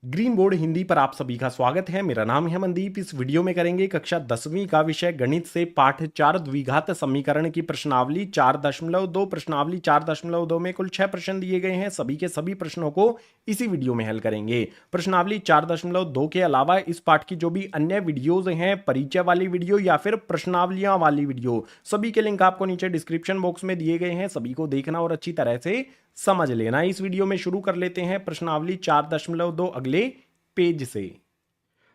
Green board Hindi पर आप सभी का स्वागत है। मेरा नाम है मनदीप। इस वीडियो में करेंगे कक्षा 10वीं का विषय गणित से पाठ 4 द्विघात समीकरण की प्रश्नावली 4.2। प्रश्नावली 4.2 में कुल 6 प्रश्न दिए गए हैं। सभी के सभी प्रश्नों को इसी वीडियो में हल करेंगे। प्रश्नावली 4.2 के अलावा इस पाठ की जो भी अन्य वीडियोज हैं, परिचय वाली वीडियो या फिर प्रश्नावलियां वाली वीडियो, सभी के लिंक आपको नीचे डिस्क्रिप्शन बॉक्स में दिए गए हैं। सभी को देखना और अच्छी तरह से समझ लेना। इस वीडियो में शुरू कर लेते हैं प्रश्नावली 4.2 अगले पेज से।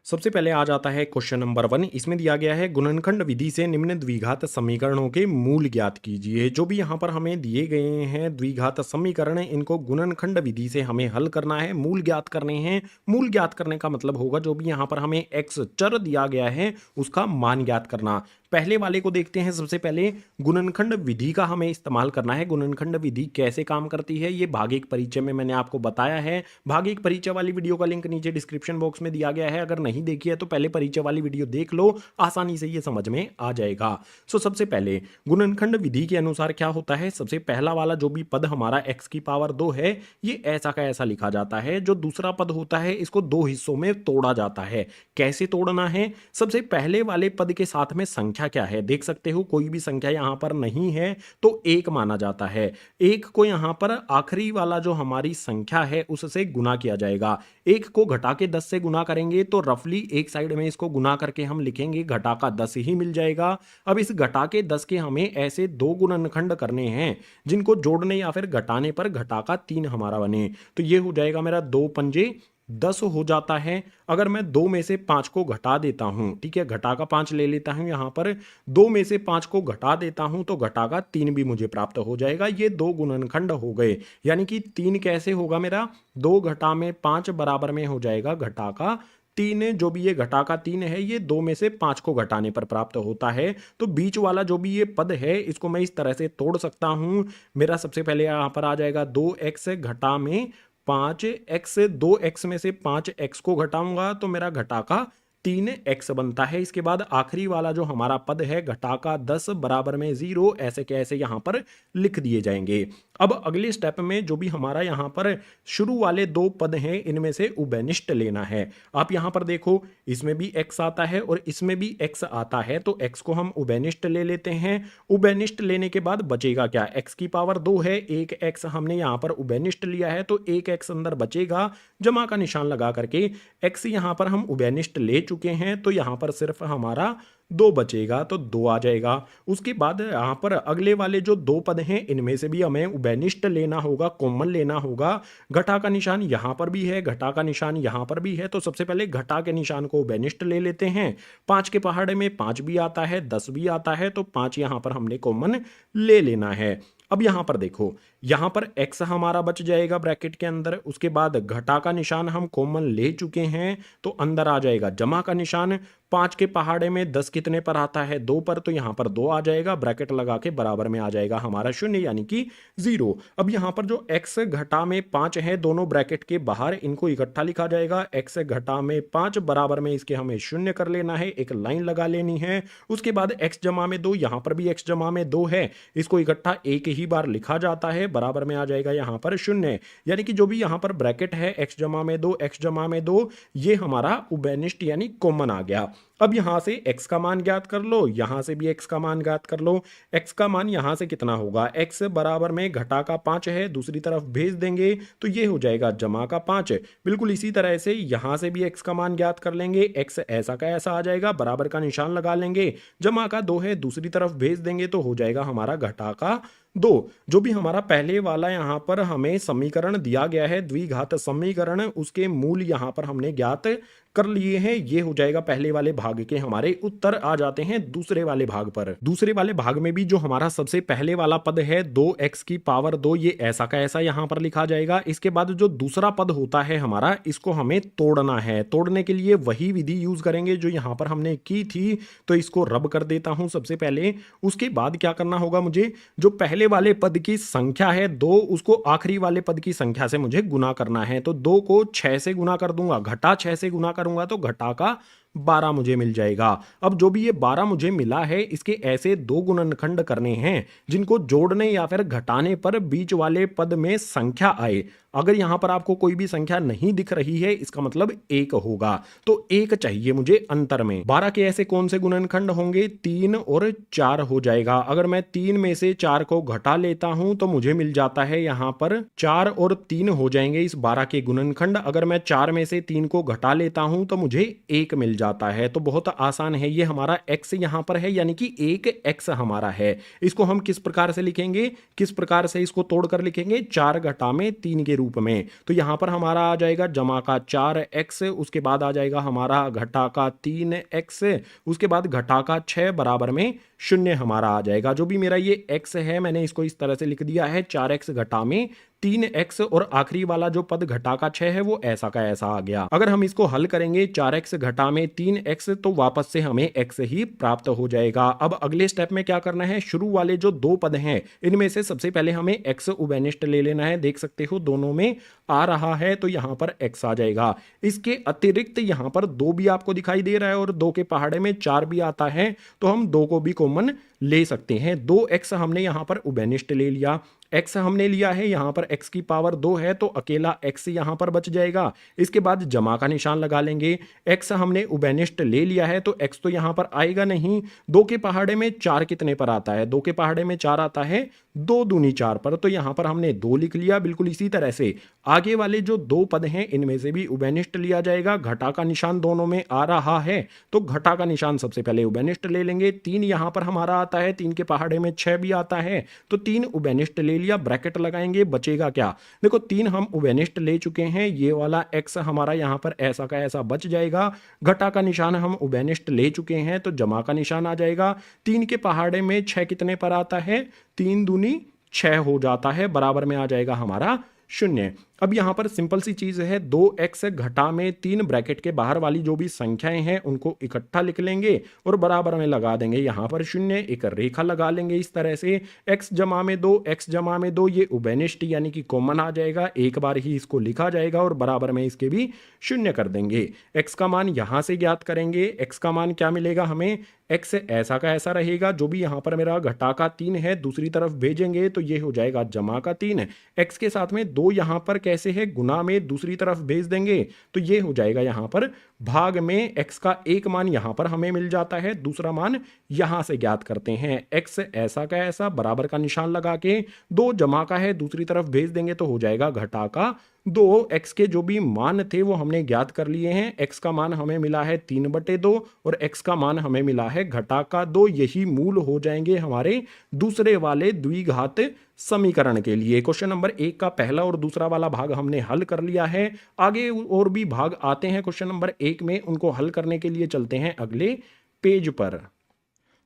सबसे पहले आ जाता है क्वेश्चन नंबर 1। इसमें दिया गया है गुणनखंड विधि से निम्न द्विघात समीकरणों के मूल ज्ञात कीजिए। जो भी यहाँ पर हमें दिए गए हैं द्विघात समीकरण, इनको गुणनखंड विधि से हमें हल करना है, मूल ज्ञात करने हैं। मूल ज्ञात करने का मतलब होगा जो भी यहाँ पर हमें एक्स चर दिया गया है उसका मान ज्ञात करना। पहले वाले को देखते हैं। सबसे पहले गुणनखंड विधि का हमें इस्तेमाल करना है। गुणनखंड विधि कैसे काम करती है ये भाग एक परिचय में मैंने आपको बताया है। भाग एक परिचय वाली वीडियो का लिंक नीचे डिस्क्रिप्शन बॉक्स में दिया गया है। अगर नहीं देखी है तो पहले परिचय वाली वीडियो देख लो, आसानी से ये समझ में आ जाएगा। सबसे पहले गुणनखंड विधि के अनुसार क्या होता है, सबसे पहला वाला जो भी पद हमारा x की पावर 2 है ये ऐसा का ऐसा लिखा जाता है। जो दूसरा पद होता है इसको दो हिस्सों में तोड़ा जाता है। कैसे तोड़ना है, सबसे पहले वाले पद के साथ में संख्या क्या है देख सकते हो। कोई भी संख्या यहां पर नहीं है तो एक माना जाता है। एक को यहां पर आखिरी वाला जो हमारी संख्या है उससे गुना किया जाएगा। एक को घटा के 10 से गुना करेंगे तो रफली एक साइड में इसको गुना करके हम लिखेंगे घटा का 10 ही मिल जाएगा। अब इस घटा के 10 के हमें ऐसे दो गुणनखंड करने हैं जिनको जोड़ने या फिर घटाने पर घटा का 3 हमारा बने। तो ये हो जाएगा मेरा 2 पंजे 10 हो जाता है। अगर मैं 2 में से 5 को घटा देता हूं, ठीक है, घटा का 5 ले लेता हूं, यहां पर 2 में से 5 को घटा देता हूं तो घटा का 3 भी मुझे प्राप्त हो जाएगा। ये दो गुणनखंड हो गए। यानी कि 3 कैसे होगा मेरा, 2 घटा में 5 बराबर में हो जाएगा घटा का 3। जो भी ये घटा का 3 है ये 2 में से 5 को घटाने पर प्राप्त होता है। तो बीच वाला जो भी ये पद है इसको मैं इस तरह से तोड़ सकता हूं। मेरा सबसे पहले यहां पर आ जाएगा 2x घटा में 5x। 2x में से 5x को घटाऊंगा तो मेरा घटा का 3x बनता है। इसके बाद आखिरी वाला जो हमारा पद है घटा का 10 बराबर में 0, ऐसे कैसे यहां पर लिख दिए जाएंगे। अब अगले स्टेप में जो भी हमारा यहां पर शुरू वाले दो पद हैं इनमें से उभयनिष्ठ लेना है। आप यहां पर देखो इसमें भी x आता है और इसमें भी x आता है तो x को हम उभयनिष्ठ ले लेते हैं। उभयनिष्ठ लेने के बाद बचेगा क्या, x की पावर 2 है, एक x हमने यहां पर उभयनिष्ठ लिया है तो एक x अंदर बचेगा। जमा का निशान लगा करके x यहां पर हम उभयनिष्ठ ले चुके हैं तो यहां पर सिर्फ हमारा 2 बचेगा तो 2 आ जाएगा। उसके बाद यहां पर अगले वाले जो दो पद हैं इनमें से भी हमें उभयनिष्ठ लेना होगा, कॉमन लेना होगा। घटा का निशान यहां पर भी है, घटा का निशान यहां पर भी है तो सबसे पहले घटा के निशान को उभयनिष्ठ ले लेते हैं। 5 के पहाड़े में 5 भी आता है, 10 भी आता है तो 5 यहां पर हमने कॉमन ले लेना है। अब यहां पर देखो, यहां पर x हमारा बच जाएगा ब्रैकेट के अंदर। उसके बाद घटा का निशान हम कॉमन ले चुके हैं तो अंदर आ जाएगा जमा का निशान। 5 के पहाड़े में 10 कितने पर आता है, 2 पर, तो यहां पर 2 आ जाएगा। ब्रैकेट लगा के बराबर में आ जाएगा हमारा 0 यानी कि 0। अब यहां पर जो x घटा में 5 है दोनों ब्रैकेट के बाहर, इनको इकट्ठा लिखा जाएगा। x घटा में 5 बराबर में इसके हमें 0 कर लेना है, एक लाइन लगा लेनी है। उसके बाद x जमा में 2, यहां पर भी x जमा में 2 है, इसको इकट्ठा एक ही बार लिखा जाता है। बराबर में आ जाएगा यहां पर 0। यानी कि जो भी यहां पर ब्रैकेट है x जमा में 2, x जमा में 2, ये हमारा उभयनिष्ठ यानी कॉमन आ गया। अब यहां से x का मान ज्ञात कर लो, यहां से भी x का मान ज्ञात कर लो। x का मान यहां से कितना होगा, x बराबर में घटा का 5 है, दूसरी तरफ भेज देंगे तो ये हो जाएगा जमा का 5। बिल्कुल इसी तरह से यहां से भी x का मान ज्ञात कर लेंगे। x ऐसा का ऐसा आ जाएगा, बराबर का निशान लगा लेंगे, जमा का 2 है, दूसरी तरफ भेज देंगे तो हो जाएगा हमारा घटा का 2। जो भी हमारा पहले वाला यहां पर हमें समीकरण दिया गया है द्विघात समीकरण, उसके मूल यहां पर हमने ज्ञात कर लिए हैं। ये हो जाएगा पहले वाले भाग के हमारे उत्तर। आ जाते हैं दूसरे वाले भाग पर। दूसरे वाले भाग में भी जो हमारा सबसे पहले वाला पद है 2x की पावर 2, ये ऐसा का ऐसा यहां पर लिखा जाएगा। इसके बाद जो दूसरा पद होता है हमारा, इसको हमें तोड़ना है। तोड़ने के लिए वही विधि यूज करेंगे जो यहां पर हमने की थी, तो इसको रब कर देता हूं सबसे पहले। उसके बाद क्या करना होगा, मुझे जो पहले वाले पद की संख्या है 2 उसको आखिरी वाले पद की संख्या से मुझे गुना करना है। तो 2 को 6 से गुना कर दूंगा, घटा 6 से गुना करूंगा तो घटा का 12 मुझे मिल जाएगा। अब जो भी ये 12 मुझे मिला है, इसके ऐसे दो गुणनखंड करने हैं जिनको जोड़ने या फिर घटाने पर बीच वाले पद में संख्या आए। अगर यहां पर आपको कोई भी संख्या नहीं दिख रही है, इसका मतलब 1 होगा, तो 1 चाहिए मुझे अंतर में। 12 के ऐसे कौन से गुणनखंड होंगे? 3 और 4 हो जाएगा। अगर मैं 3 में से 4 को घटा लेता हूं तो मुझे मिल जाता है यहां पर 4 और 3 हो जाएंगे इस 12 के गुणनखंड। अगर मैं 4 में से 3 को घटा लेता हूं तो मुझे 1 मिल जाता है। तो बहुत आसान है, ये हमारा x यहां पर है, यानी कि 1x हमारा है। इसको हम किस प्रकार से लिखेंगे, किस प्रकार से इसको तोड़कर लिखेंगे? 4 घटा में 3 के रूप में। तो यहां पर हमारा आ जाएगा जमा का 4x, उसके बाद आ जाएगा हमारा घटा का 3x, उसके बाद घटा का 6 बराबर में 0 हमारा आ जाएगा। जो भी मेरा ये x है, मैंने इसको इस तरह से लिख दिया है 4x घटा में 3x, और आखिरी वाला जो पद घटा का 6 है वो ऐसा का ऐसा आ गया। अगर हम इसको हल करेंगे 4x घटा में 3x, तो वापस से हमें x ही प्राप्त हो जाएगा। अब अगले स्टेप में क्या करना है, शुरू वाले जो दो पद हैं इनमें से सबसे पहले हमें x उभयनिष्ठ ले लेना है। देख सकते हो दोनों में आ रहा है, तो यहां पर x आ जाएगा। इसके अतिरिक्त यहां पर 2 भी आपको दिखाई दे रहा है और 2 के पहाड़े में 4 भी आता है, तो हम 2 को भी कॉमन ले सकते हैं। 2x हमने यहां पर उभयनिष्ठ ले लिया, x हमने लिया है, यहां पर x की पावर 2 है तो अकेला x यहां पर बच जाएगा। इसके बाद जमा का निशान लगा लेंगे। x हमने उभयनिष्ठ ले लिया है तो x तो यहां पर आएगा नहीं। 2 के पहाड़े में 4 कितने पर आता है? 2 के पहाड़े में 4 आता है 2 दूनी 4 पर, तो यहां पर हमने 2 लिख लिया। बिल्कुल इसी तरह से आगे वाले जो 2 पद हैं इनमें से भी उभयनिष्ठ लिया जाएगा। घटा का निशान दोनों में आ रहा है तो घटा का निशान सबसे पहले उभयनिष्ठ ले लेंगे। 3 यहां पर हमारा आता है, 3 के पहाड़े में 6 भी आता है, तो 3 उभयनिष्ठ ले लिया। ब्रैकेट लगाएंगे, बचेगा क्या? देखो 3 हम उभयनिष्ठ ले चुके हैं, ये वाला x हमारा यहां पर ऐसा का ऐसा बच जाएगा। घटा का निशान हम उभयनिष्ठ ले चुके हैं तो जमा का निशान आ जाएगा। 3 के पहाड़े में 6 कितने पर आता है? 3 दूनी 6 हो जाता है, बराबर में आ जाएगा हमारा 0। अब यहां पर सिंपल सी चीज है, 2x घटा में 3 ब्रैकेट के बाहर वाली जो भी संख्याएं हैं उनको इकट्ठा लिख लेंगे और बराबर में लगा देंगे यहां पर 0। एक रेखा लगा लेंगे इस तरह से, x जमा में 2, x जमा में 2, ये उभयनिष्ठ यानी कि कॉमन आ जाएगा। एक बार ही इसको लिखा जाएगा और बराबर में इसके भी 0 कर देंगे। x का मान यहां से ज्ञात करेंगे। x का मान क्या मिलेगा हमें? x ऐसा का ऐसा रहेगा। जो भी यहां पर मेरा घटा का 3 है दूसरी तरफ भेजेंगे तो ये हो जाएगा जमा का 3। x के साथ में 2 यहां पर कैसे है, गुना में दूसरी तरफ भेज देंगे तो ये हो जाएगा यहां पर भाग में। x का एक मान यहां पर हमें मिल जाता है, दूसरा मान यहां से ज्ञात करते हैं। x ऐसा का ऐसा बराबर का निशान लगा के 2 जमा का है दूसरी तरफ भेज देंगे तो हो जाएगा घटा का 2। x के जो भी मान थे वो हमने ज्ञात कर लिए हैं। x का मान हमें मिला है 3/2 और x का मान हमें मिला है घटा का 2। यही मूल हो जाएंगे हमारे दूसरे वाले द्विघात समीकरण के लिए। क्वेश्चन नंबर 1 का पहला और दूसरा वाला भाग हमने हल कर लिया है। आगे और भी भाग आते हैं क्वेश्चन नंबर 1 में, उनको हल करने के लिए चलते हैं अगले पेज पर।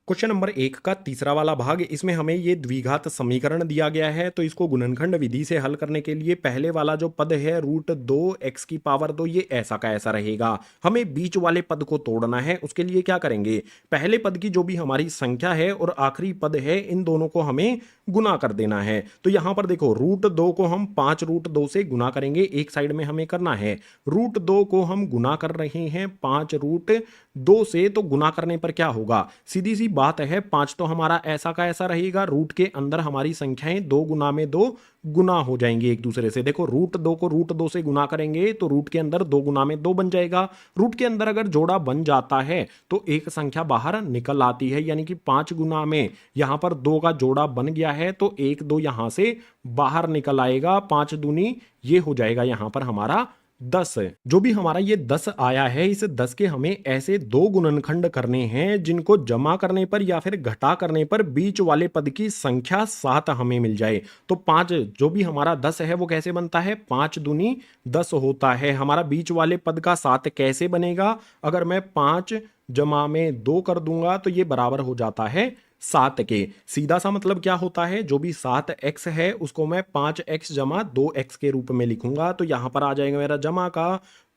क्वेश्चन नंबर 1 का तीसरा वाला भाग, इसमें हमें ये द्विघात समीकरण दिया गया है, तो इसको गुणनखंड विधि से हल करने के लिए पहले वाला जो पद है √2 x की पावर 2, ये ऐसा का ऐसा रहेगा। हमें बीच वाले पद को तोड़ना है। उसके लिए क्या करेंगे, पहले पद की जो भी हमारी संख्या है और आखिरी पद है इन दोनों को हमें गुना कर देना है। तो यहां पर देखो √2 को हम 5√2 से गुना करेंगे, एक साइड में हमें करना है। √2 को हम गुना कर रहे हैं 5√2 से, तो गुना करने पर क्या होगा, सीधी सी बात है, 5 तो हमारा ऐसा का ऐसा रहेगा। रूट के अंदर हमारी संख्याएं 2 गुना में 2 गुना हो जाएंगी एक दूसरे से। देखो √2 को √2 से गुना करेंगे तो रूट के अंदर 2 गुना में 2 बन जाएगा। रूट के अंदर अगर जोड़ा बन जाता है तो एक संख्या बाहर निकल आती है, यानी कि 5 गुना में यहां पर 2 का जोड़ा बन गया है तो 1 2 यहां से बाहर निकल आएगा। 5 दूनी ये हो जाएगा यहां पर हमारा 10। जो भी हमारा ये 10 आया है, इस 10 के हमें ऐसे 2 गुणनखंड करने हैं जिनको जमा करने पर या फिर घटा करने पर बीच वाले पद की संख्या 7 हमें मिल जाए। तो 5 जो भी हमारा 10 है वो कैसे बनता है, 5 दूनी 10 होता है। हमारा बीच वाले पद का 7 कैसे बनेगा, अगर मैं 5 जमा में 2 कर दूंगा तो ये बराबर हो जाता है 7 के। सीधा सा मतलब क्या होता है, जो भी 7x है उसको मैं 5x जमा 2x के रूप में लिखूंगा। तो यहां पर आ जाएगा मेरा जमा का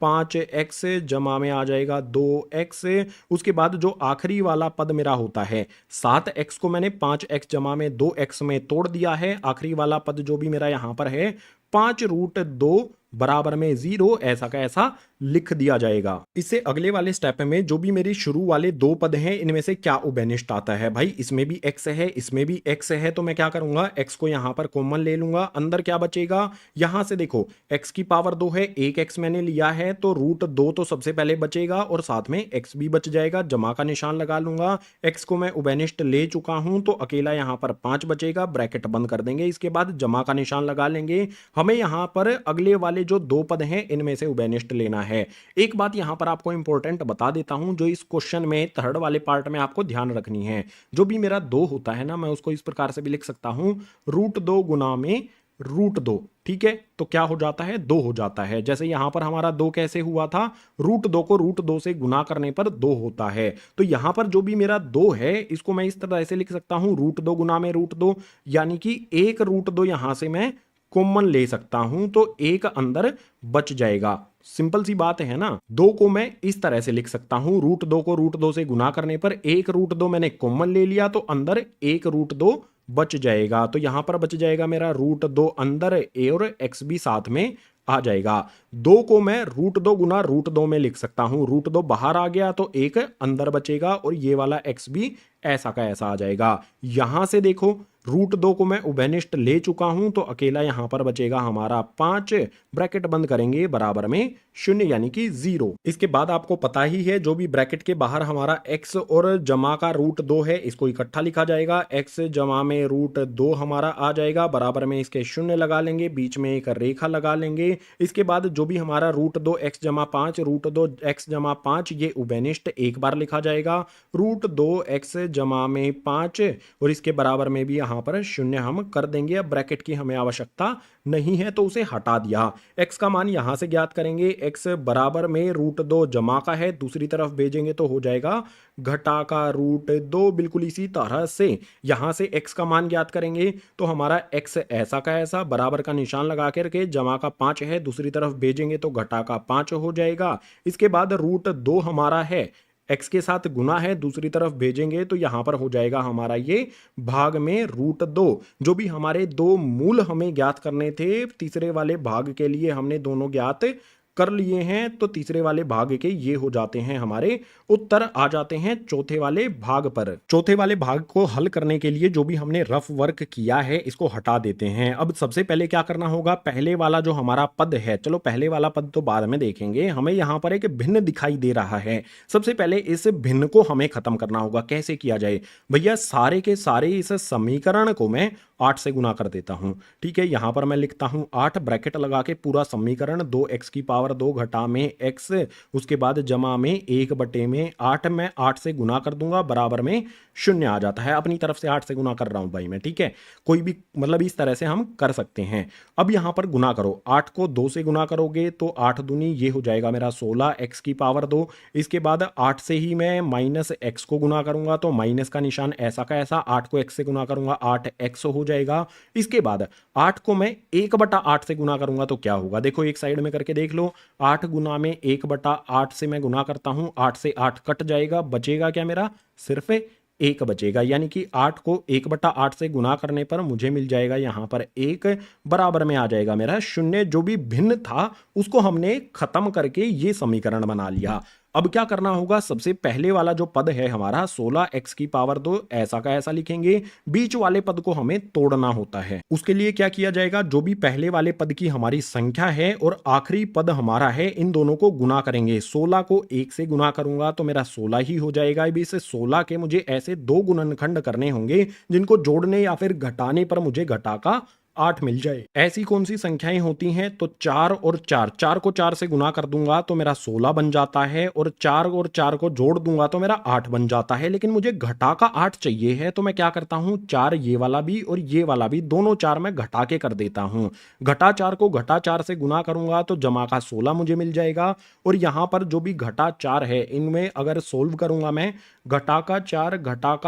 5x जमा में आ जाएगा 2x। उसके बाद जो आखिरी वाला पद मेरा होता है 7x को मैंने 5x जमा में 2x में तोड़ दिया है। आखिरी वाला पद जो भी मेरा यहां पर है 5√2 बराबर में 0, ऐसा का ऐसा लिख दिया जाएगा। इससे अगले वाले स्टेप में जो भी मेरे शुरू वाले दो पद हैं इनमें से क्या उबेनिष्ट आता है। भाई इसमें भी x है, इसमें भी x है, तो मैं क्या करूंगा, x को यहां पर कॉमन ले लूंगा। अंदर क्या बचेगा, यहां से देखो x की पावर 2 है, एक x मैंने लिया है तो √2 तो सबसे पहले बचेगा और साथ में x भी बच जाएगा। जमा का निशान लगा लूंगा। x को मैं उबेनिष्ट ले चुका हूं तो अकेला यहां पर 5 बचेगा, ब्रैकेट बंद कर देंगे। इसके बाद जमा का निशान लगा लेंगे। हमें यहां पर अगले वाले जो दो पद हैं इनमें से उबेनिष्ट लेना है। एक बात यहां पर आपको इंपॉर्टेंट बता देता हूं जो इस क्वेश्चन में थर्ड वाले पार्ट में आपको ध्यान रखनी है। जो भी मेरा 2 होता है ना, मैं उसको इस प्रकार से भी लिख सकता हूं, √2 गुना में √2। ठीक है, तो क्या हो जाता है, 2 हो जाता है। जैसे यहां पर हमारा 2 कैसे हुआ था, √2 को √2 से गुना करने पर 2 होता है। तो यहां पर जो भी मेरा 2 है इसको मैं इस तरह से लिख सकता हूं, √2 गुना में √2, यानी कि एक √2 यहां से मैं कॉमन ले सकता हूं तो एक अंदर बच जाएगा। सिंपल सी बात है ना। 2 को मैं इस तरह से लिख सकता हूं, √2 को √2 से गुना करने पर एक √2 मैंने कॉमन ले लिया तो अंदर एक √2 बच जाएगा। तो यहां पर बच जाएगा मेरा √2 अंदर और x भी साथ में आ जाएगा। 2 को मैं √2 गुना √2 में लिख सकता हूं, √2 बाहर आ गया तो एक अंदर बचेगा और ये वाला x भी ऐसा का ऐसा आ जाएगा। यहां से देखो √2 को मैं उबेनिष्ट ले चुका हूं तो अकेला यहां पर बचेगा हमारा 5, ब्रैकेट बंद करेंगे बराबर में 0 यानी कि 0। इसके बाद आपको पता ही है जो भी ब्रैकेट के बाहर हमारा x और जमा का √2 है इसको इकट्ठा लिखा जाएगा। x जमा में √2 हमारा आ जाएगा, बराबर में इसके 0 लगा लेंगे, बीच में एक रेखा लगा लेंगे। इसके बाद जो भी हमारा √2 x जमा 5, √2 x जमा 5 ये उबेनिष्ट एक बार लिखा जाएगा। √2 x जमा में 5 और इसके बराबर में भी यहां पर 0 हम कर देंगे। अब ब्रैकेट की हमें आवश्यकता नहीं है तो उसे हटा दिया। x का मान यहां से ज्ञात करेंगे, x बराबर में √2 जमा का है, दूसरी तरफ भेजेंगे तो हो जाएगा घटा का √2। बिल्कुल इसी तरह से यहां से x का मान ज्ञात करेंगे तो हमारा x ऐसा का ऐसा बराबर का निशान लगा करके जमा का 5 है, दूसरी तरफ भेजेंगे तो घटा का 5 हो जाएगा। इसके बाद √2 हमारा है, x के साथ गुना है, दूसरी तरफ भेजेंगे तो यहां पर हो जाएगा हमारा ये भाग में √2। जो भी हमारे दो मूल हमें ज्ञात करने थे तीसरे वाले भाग के लिए हमने दोनों ज्ञात कर लिए हैं, तो तीसरे वाले भाग के ये हो जाते हैं हमारे उत्तर। आ जाते हैं चौथे वाले भाग पर। चौथे वाले भाग को हल करने के लिए जो भी हमने रफ वर्क किया है इसको हटा देते हैं। अब सबसे पहले क्या करना होगा, पहले वाला जो हमारा पद है, चलो पहले वाला पद तो बाद में देखेंगे, हमें यहां पर एक भिन्न दिखाई दे रहा है। सबसे पहले इस भिन्न को हमें खत्म करना होगा। कैसे किया जाए भैया, सारे के सारे इस समीकरण को मैं 8 से गुना कर देता हूं। ठीक है, यहां पर मैं लिखता हूं 8, ब्रैकेट लगा के पूरा समीकरण 2x की पावर 2 घटा में x, उसके बाद जमा में 1/8 मैं 8 से गुना कर दूंगा, बराबर में 0 आ जाता है। अपनी तरफ से 8 से गुना कर रहा हूं भाई मैं। ठीक है, कोई भी मतलब इस तरह से हम कर सकते हैं। अब यहां पर गुना करो, 8 को 2 से गुना करोगे तो 8 दूनी ये हो जाएगा मेरा 16, x की पावर 2। इसके बाद 8 से ही मैं माइनस x को गुना करूंगा तो माइनस का निशान ऐसा का ऐसा, 8 को x से गुना करूंगा 8x हो जाएगा। इसके बाद 8 को मैं 1/8 से गुना करूंगा तो क्या होगा, देखो एक साइड में करके देख लो। 8 गुना में 1/8 से मैं गुना करता हूं, 8 से 8 कट जाएगा, बचेगा क्या मेरा, सिर्फ 1 बचेगा। यानी कि 8 को 1/8 से गुना करने पर मुझे मिल जाएगा यहां पर 1, बराबर में आ जाएगा मेरा 0। जो भी भिन्न था उसको हमने खत्म करके ये समीकरण बना लिया। अब क्या करना होगा, सबसे पहले वाला जो पद है हमारा 16x की पावर 2 ऐसा का ऐसा लिखेंगे, बीच वाले पद को हमें तोड़ना होता है। उसके लिए क्या किया जाएगा, जो भी पहले वाले पद की हमारी संख्या है और आखिरी पद हमारा है इन दोनों को गुना करेंगे। 16 को 1 से गुना करूंगा तो मेरा 16 ही हो जाएगा। अभी इसे 16 के मुझे ऐसे 2 गुणनखंड करने होंगे जिनको जोड़ने या फिर घटाने पर मुझे घटा का 8 मिल जाए। ऐसी कौन सी संख्याएं होती हैं, तो 4 और 4, 4 को 4 से गुना कर दूंगा तो मेरा 16 बन जाता है, और 4 को जोड़ दूंगा तो मेरा 8 बन जाता है। लेकिन मुझे घटा का 8 चाहिए है तो मैं क्या करता हूं, 4 ये वाला भी और ये वाला भी दोनों 4 मैं घटा के कर देता हूं। घटा 4 को घटा 4 से गुना करूंगा तो जमा का 16 मुझे मिल जाएगा। और यहां पर जो भी घटा 4 है इनमें अगर सोल्व करूंगा मैं, घटा का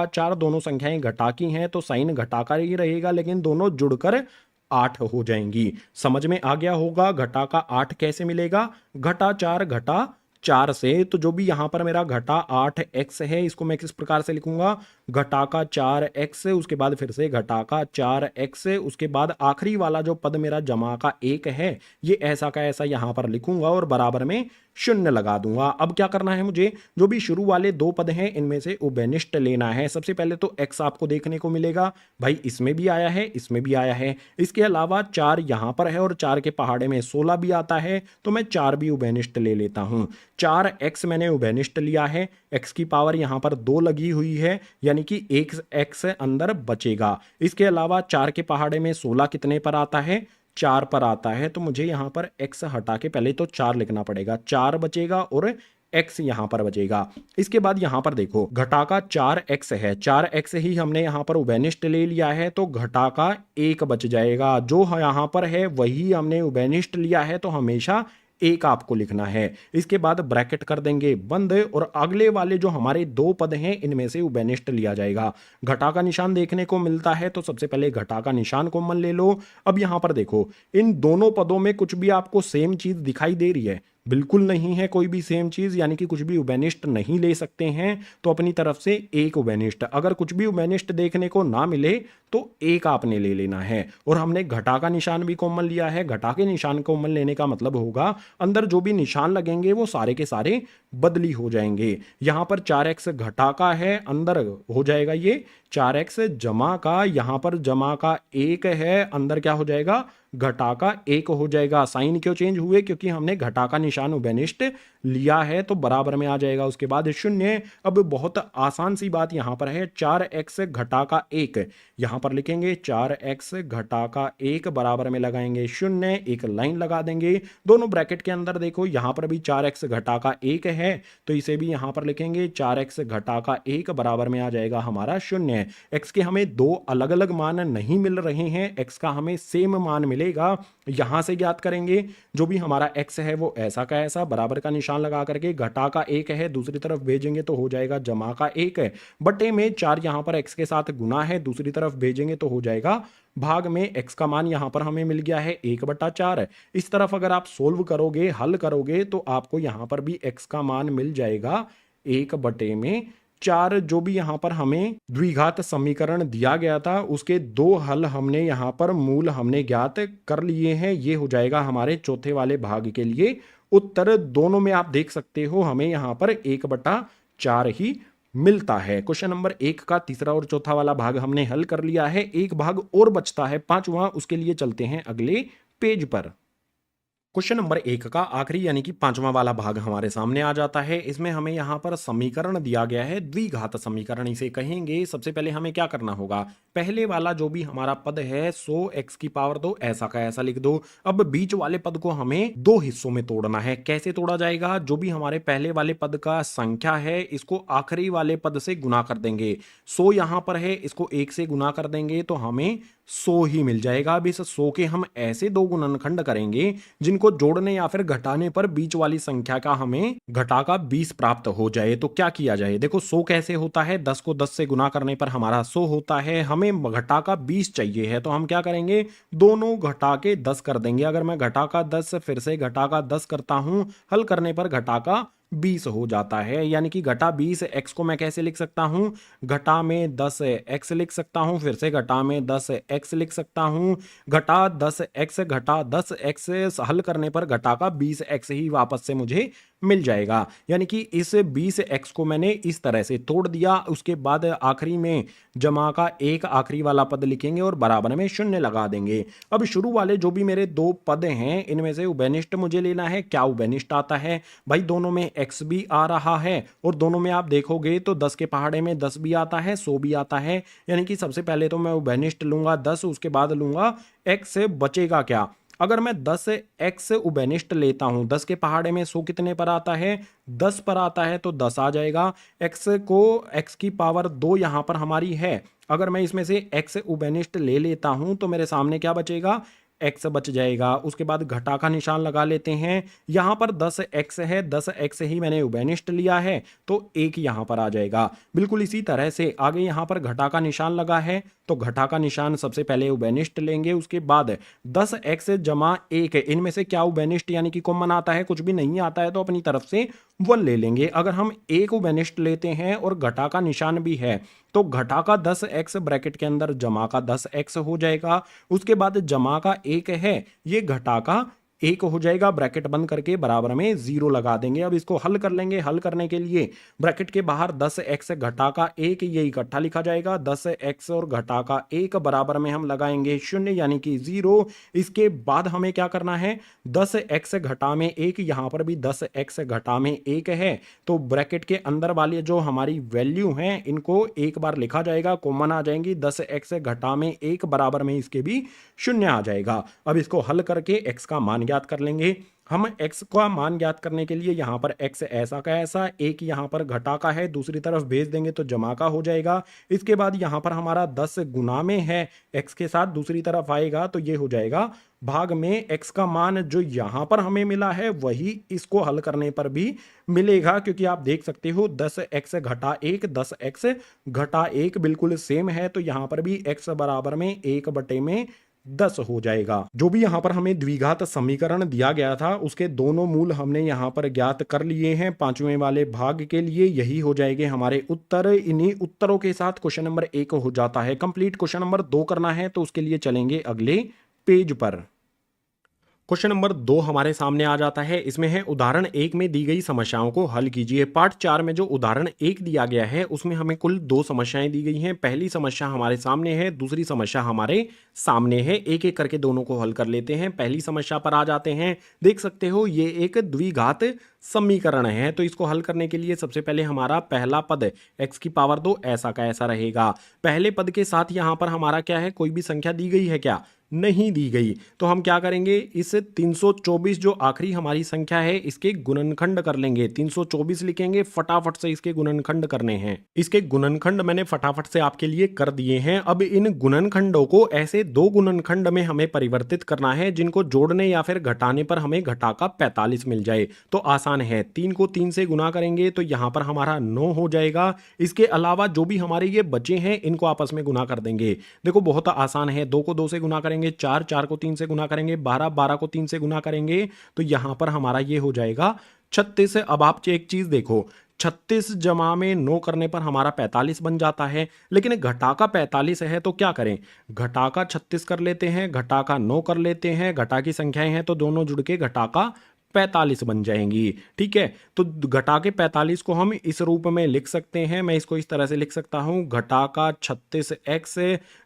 4 दोनों संख्याएं घटा की हैं तो साइन घटा का ही रहेगा, लेकिन दोनों जुड़कर 8 हो जाएंगी। समझ में आ गया होगा घटा का 8 कैसे मिलेगा, घटा 4 से। तो जो भी यहां पर मेरा घटा 8x है इसको मैं किस प्रकार से लिखूंगा, घटा का 4x, उसके बाद फिर से घटा का 4x, उसके बाद आखिरी वाला जो पद मेरा जमा का 1 है ये ऐसा का ऐसा यहां पर लिखूंगा और बराबर में शून्य लगा दूंगा। अब क्या करना है मुझे, जो भी शुरू वाले दो पद हैं इनमें से उभयनिष्ठ लेना है। सबसे पहले तो x आपको देखने को मिलेगा, भाई इसमें भी आया है इसमें भी आया है। इसके अलावा 4 यहां पर है और 4 के पहाड़े में 16 भी आता है, तो मैं 4 भी उभयनिष्ठ ले लेता हूं। 4x मैंने उभयनिष्ठ लिया है, x की पावर यहां पर 2 लगी हुई है, यानी कि 1x अंदर बचेगा। इसके अलावा 4 के पहाड़े में 16 कितने पर आता है, 4 पर आता है, तो मुझे यहां पर x हटा के पहले तो 4 लिखना पड़ेगा, 4 बचेगा और x यहां पर बचेगा। इसके बाद यहां पर देखो घटा का 4x है, 4x ही हमने यहां पर उभयनिष्ठ ले लिया है, तो घटा का 1 बच जाएगा। जो यहां पर है वही हमने उभयनिष्ठ लिया है, तो हमेशा 1 आपको लिखना है। इसके बाद ब्रैकेट कर देंगे बंद और अगले वाले जो हमारे दो पद हैं इनमें से उभयनिष्ठ लिया जाएगा। घटा का निशान देखने को मिलता है, तो सबसे पहले घटा का निशान कॉमन ले लो। अब यहां पर देखो इन दोनों पदों में कुछ भी आपको सेम चीज दिखाई दे रही है, बिल्कुल नहीं है कोई भी सेम चीज, यानी कि कुछ भी उभयनिष्ठ नहीं ले सकते हैं, तो अपनी तरफ से एक उभयनिष्ठ। अगर कुछ भी उभयनिष्ठ देखने को ना मिले तो एक आपने ले लेना है। और हमने घटा का निशान भी कॉमन लिया है। घटा के निशान कॉमन लेने का मतलब होगा अंदर जो भी निशान लगेंगे वो सारे के सारे बदली हो जाएंगे। यहां पर 4x घटा का है, अंदर हो जाएगा ये 4x जमा का, यहां पर जमा का 1 है, अंदर क्या हो जाएगा, घटा का 1 हो जाएगा। साइन क्यों चेंज हुए, क्योंकि हमने घटा का निशान उभयनिष्ठ लिया है, तो बराबर में आ जाएगा। उसके बाद शून्य। अब बहुत आसान सी बात यहां पर है, 4x घटा का 1 यहां पर लिखेंगे, 4x घटा का 1 बराबर में लगाएंगे शून्य, एक लाइन लगा देंगे। दोनों ब्रैकेट के अंदर देखो यहां पर भी 4x घटा का 1 है, तो इसे भी यहां पर लिखेंगे 4x घटा का 1 बराबर में आ जाएगा हमारा शून्य। x के हमें दो अलग अलग मान नहीं मिल रहे हैं, x का हमें सेम मान मिलेगा। यहां से ज्ञात करेंगे जो भी हमारा x है वो ऐसा का ऐसा बराबर का निशान लगा करके घटा का 1 है दूसरी तरफ भेजेंगे तो हो जाएगा जमा का 1 है, बटे में 4 यहां पर x के साथ गुना है, दूसरी तरफ भेजेंगे तो हो जाएगा भाग में। x का मान यहां पर हमें मिल गया है 1/4। इस तरफ अगर आप सोल्व करोगे, हल करोगे, तो आपको यहां पर भी x का मान मिल जाएगा 1/4। जो भी यहां पर हमें द्विघात समीकरण दिया गया था उसके दो हल हमने यहां पर मूल हमने ज्ञात कर लिए हैं। ये हो जाएगा हमारे चौथे वाले भाग के लिए उत्तर। दोनों में आप देख सकते हो हमें यहां पर 1/4 ही मिलता है। क्वेश्चन नंबर 1 का तीसरा और चौथा वाला भाग हमने हल कर लिया है। एक भाग और बचता है पांचवा, उसके लिए चलते हैं अगले पेज पर। क्वेश्चन नंबर 1 का आखिरी यानी कि पांचवा वाला भाग हमारे सामने आ जाता है। इसमें हमें यहां पर समीकरण दिया गया है, द्विघात समीकरण इसे कहेंगे। सबसे पहले हमें क्या करना होगा, पहले वाला जो भी हमारा पद है 100x की पावर 2 ऐसा का ऐसा लिख दो। अब बीच वाले पद को हमें दो हिस्सों में तोड़ना है। कैसे तोड़ा जाएगा, जो भी हमारे पहले वाले पद का संख्या है इसको आखिरी वाले पद से गुना कर देंगे। 100 यहां पर है, इसको 1 से गुना कर देंगे तो हमें 100 ही मिल जाएगा। अब इस 100 के हम ऐसे दो गुणनखंड करेंगे जिनको जोड़ने या फिर घटाने पर बीच वाली संख्या का हमें घटा का 20 प्राप्त हो जाए। तो क्या किया जाए, देखो 100 कैसे होता है, 10 को 10 से गुना करने पर हमारा 100 होता है, हमें घटा का 20 चाहिए है, तो हम क्या करेंगे, दोनों घटा के 10 कर देंगे। अगर मैं घटा का 10 फिर से घटा का 10 करता हूं, हल करने पर घटा का 20 हो जाता है। यानी कि घटा 20 x को मैं कैसे लिख सकता हूं, घटा में 10 x लिख सकता हूं, फिर से घटा में 10 x लिख सकता हूं। घटा 10 x घटा 10 x हल करने पर घटा का 20 x ही वापस से मुझे मिल जाएगा। यानी कि इस 20 x को मैंने इस तरह से तोड़ दिया। उसके बाद आखिरी में जमा का 1 आखिरी वाला पद लिखेंगे और बराबर में शून्य लगा देंगे। अब शुरू वाले जो भी मेरे दो पद हैं इनमें से उभयनिष्ठ मुझे लेना है। क्या उभयनिष्ठ आता है भाई, दोनों में x भी आ रहा है और दोनों में आप देखोगे तो 10 के पहाड़े में 10 भी आता है, 100 भी आता है। यानी कि सबसे पहले तो मैं उभयनिष्ठ लूंगा 10, उसके बाद लूंगा x। बचेगा क्या, अगर मैं 10x उभयनिष्ठ लेता हूं, 10 के पहाड़े में 100 कितने पर आता है, 10 पर आता है, तो 10 आ जाएगा। x की पावर 2 यहां पर हमारी है, अगर मैं इसमें से x उभयनिष्ठ ले लेता हूं तो मेरे सामने क्या बचेगा, x बच जाएगा। उसके बाद घटा का निशान लगा लेते हैं। यहां पर 10x है, 10x ही मैंने उभयनिष्ठ लिया है, तो 1 यहां पर आ जाएगा। बिल्कुल इसी तरह से आगे यहां पर घटा का निशान लगा है, तो घटा का निशान सबसे पहले उभयनिष्ठ लेंगे। उसके बाद 10x जमा 1, इनमें से क्या उभयनिष्ठ यानी कि कॉमन आता है, कुछ भी नहीं आता है तो अपनी तरफ से 1 ले लेंगे। अगर हम 1 उभयनिष्ठ लेते हैं और घटा का निशान भी है तो घटा का 10x ब्रैकेट के अंदर जमा का 10x हो जाएगा। उसके बाद जमा का 1 है, ये घटा का 1 हो जाएगा, ब्रैकेट बंद करके बराबर में 0 लगा देंगे। अब इसको हल कर लेंगे। हल करने के लिए ब्रैकेट के बाहर 10x घटा का 1 ये इकट्ठा लिखा जाएगा। 10x और घटा का 1 बराबर में हम लगाएंगे 0 यानी कि 0। इसके बाद हमें क्या करना है, 10x घटा में 1, यहां पर भी 10x घटा में 1 है, तो ब्रैकेट के अंदर वाली जो हमारी वैल्यू हैं इनको एक बार लिखा जाएगा, कॉमन आ जाएंगी। 10x घटा में 1 बराबर में इसके भी 0 आ जाएगा। अब इसको हल करके x का मान ज्ञात कर लेंगे। हम x का मान ज्ञात करने के लिए यहां पर x ऐसा का ऐसा, एक यहां पर घटा का है, दूसरी तरफ भेज देंगे तो जमा का हो जाएगा। इसके बाद यहां पर हमारा 10 गुना में है x के साथ, दूसरी तरफ आएगा तो ये हो जाएगा भाग में x का मान जो यहां पर हमें मिला है वही इसको हल करने पर भी मिलेगा, क्योंकि आप देख सकते हो 10x घटा 1, 10x घटा 1 बिल्कुल सेम है, तो यहां पर भी x बराबर में 1/10 हो जाएगा। जो भी यहां पर हमें द्विघात समीकरण दिया गया था उसके दोनों मूल हमने यहां पर ज्ञात कर लिए हैं। पांचवें वाले भाग के लिए यही हो जाएंगे हमारे उत्तर। इन्हीं उत्तरों के साथ क्वेश्चन नंबर 1 हो जाता है कंप्लीट। क्वेश्चन नंबर 2 करना है तो उसके लिए चलेंगे अगले पेज पर। क्वेश्चन नंबर 2 हमारे सामने आ जाता है। इसमें है उदाहरण 1 में दी गई समस्याओं को हल कीजिए। पार्ट 4 में जो उदाहरण 1 दिया गया है उसमें हमें कुल 2 समस्याएं दी गई हैं। पहली समस्या हमारे सामने है, दूसरी समस्या हमारे सामने है। एक एक करके दोनों को हल कर लेते हैं। पहली समस्या पर आ जाते हैं। देख सकते हो ये एक द्विघात समीकरण है, तो इसको हल करने के लिए सबसे पहले हमारा पहला पद x की पावर 2 ऐसा का ऐसा रहेगा। पहले पद के साथ यहां पर हमारा क्या है, कोई भी संख्या दी गई है क्या? नहीं दी गई। तो हम क्या करेंगे, इस 324 जो आखिरी हमारी संख्या है इसके गुणनखंड कर लेंगे। 324 लिखेंगे, फटाफट से इसके गुणनखंड करने हैं। इसके गुणनखंड मैंने फटाफट से आपके लिए कर दिए हैं। अब इन गुणनखंडों को ऐसे 2 गुणनखंड में हमें परिवर्तित करना है जिनको जोड़ने या फिर घटाने पर हमें घटा का 45 मिल जाए। तो आसान है, 3 को 3 से गुना करेंगे तो यहां पर हमारा 9 हो जाएगा। इसके अलावा जो भी हमारे ये बचे हैं इनको आपस में गुना कर देंगे। देखो बहुत आसान है, 2 को 2 से गुना करेंगे 4, 4 को 3 से गुना करेंगे 12, 12 को 3 से गुना करेंगे तो यहां पर हमारा ये हो जाएगा 36। अब आप एक चीज देखो, 36 जमा में 9 करने पर हमारा 45 बन जाता है, लेकिन घटा का 45 है तो क्या करें, घटा का 36 कर लेते हैं, घटा का 9 कर लेते हैं। घटा की संख्याएं हैं तो दोनों जुड़ के घटा का 45 बन जाएंगी। ठीक है, तो घटा के 45 को हम इस रूप में लिख सकते हैं। मैं इसको इस तरह से लिख सकता हूं, घटा का 36x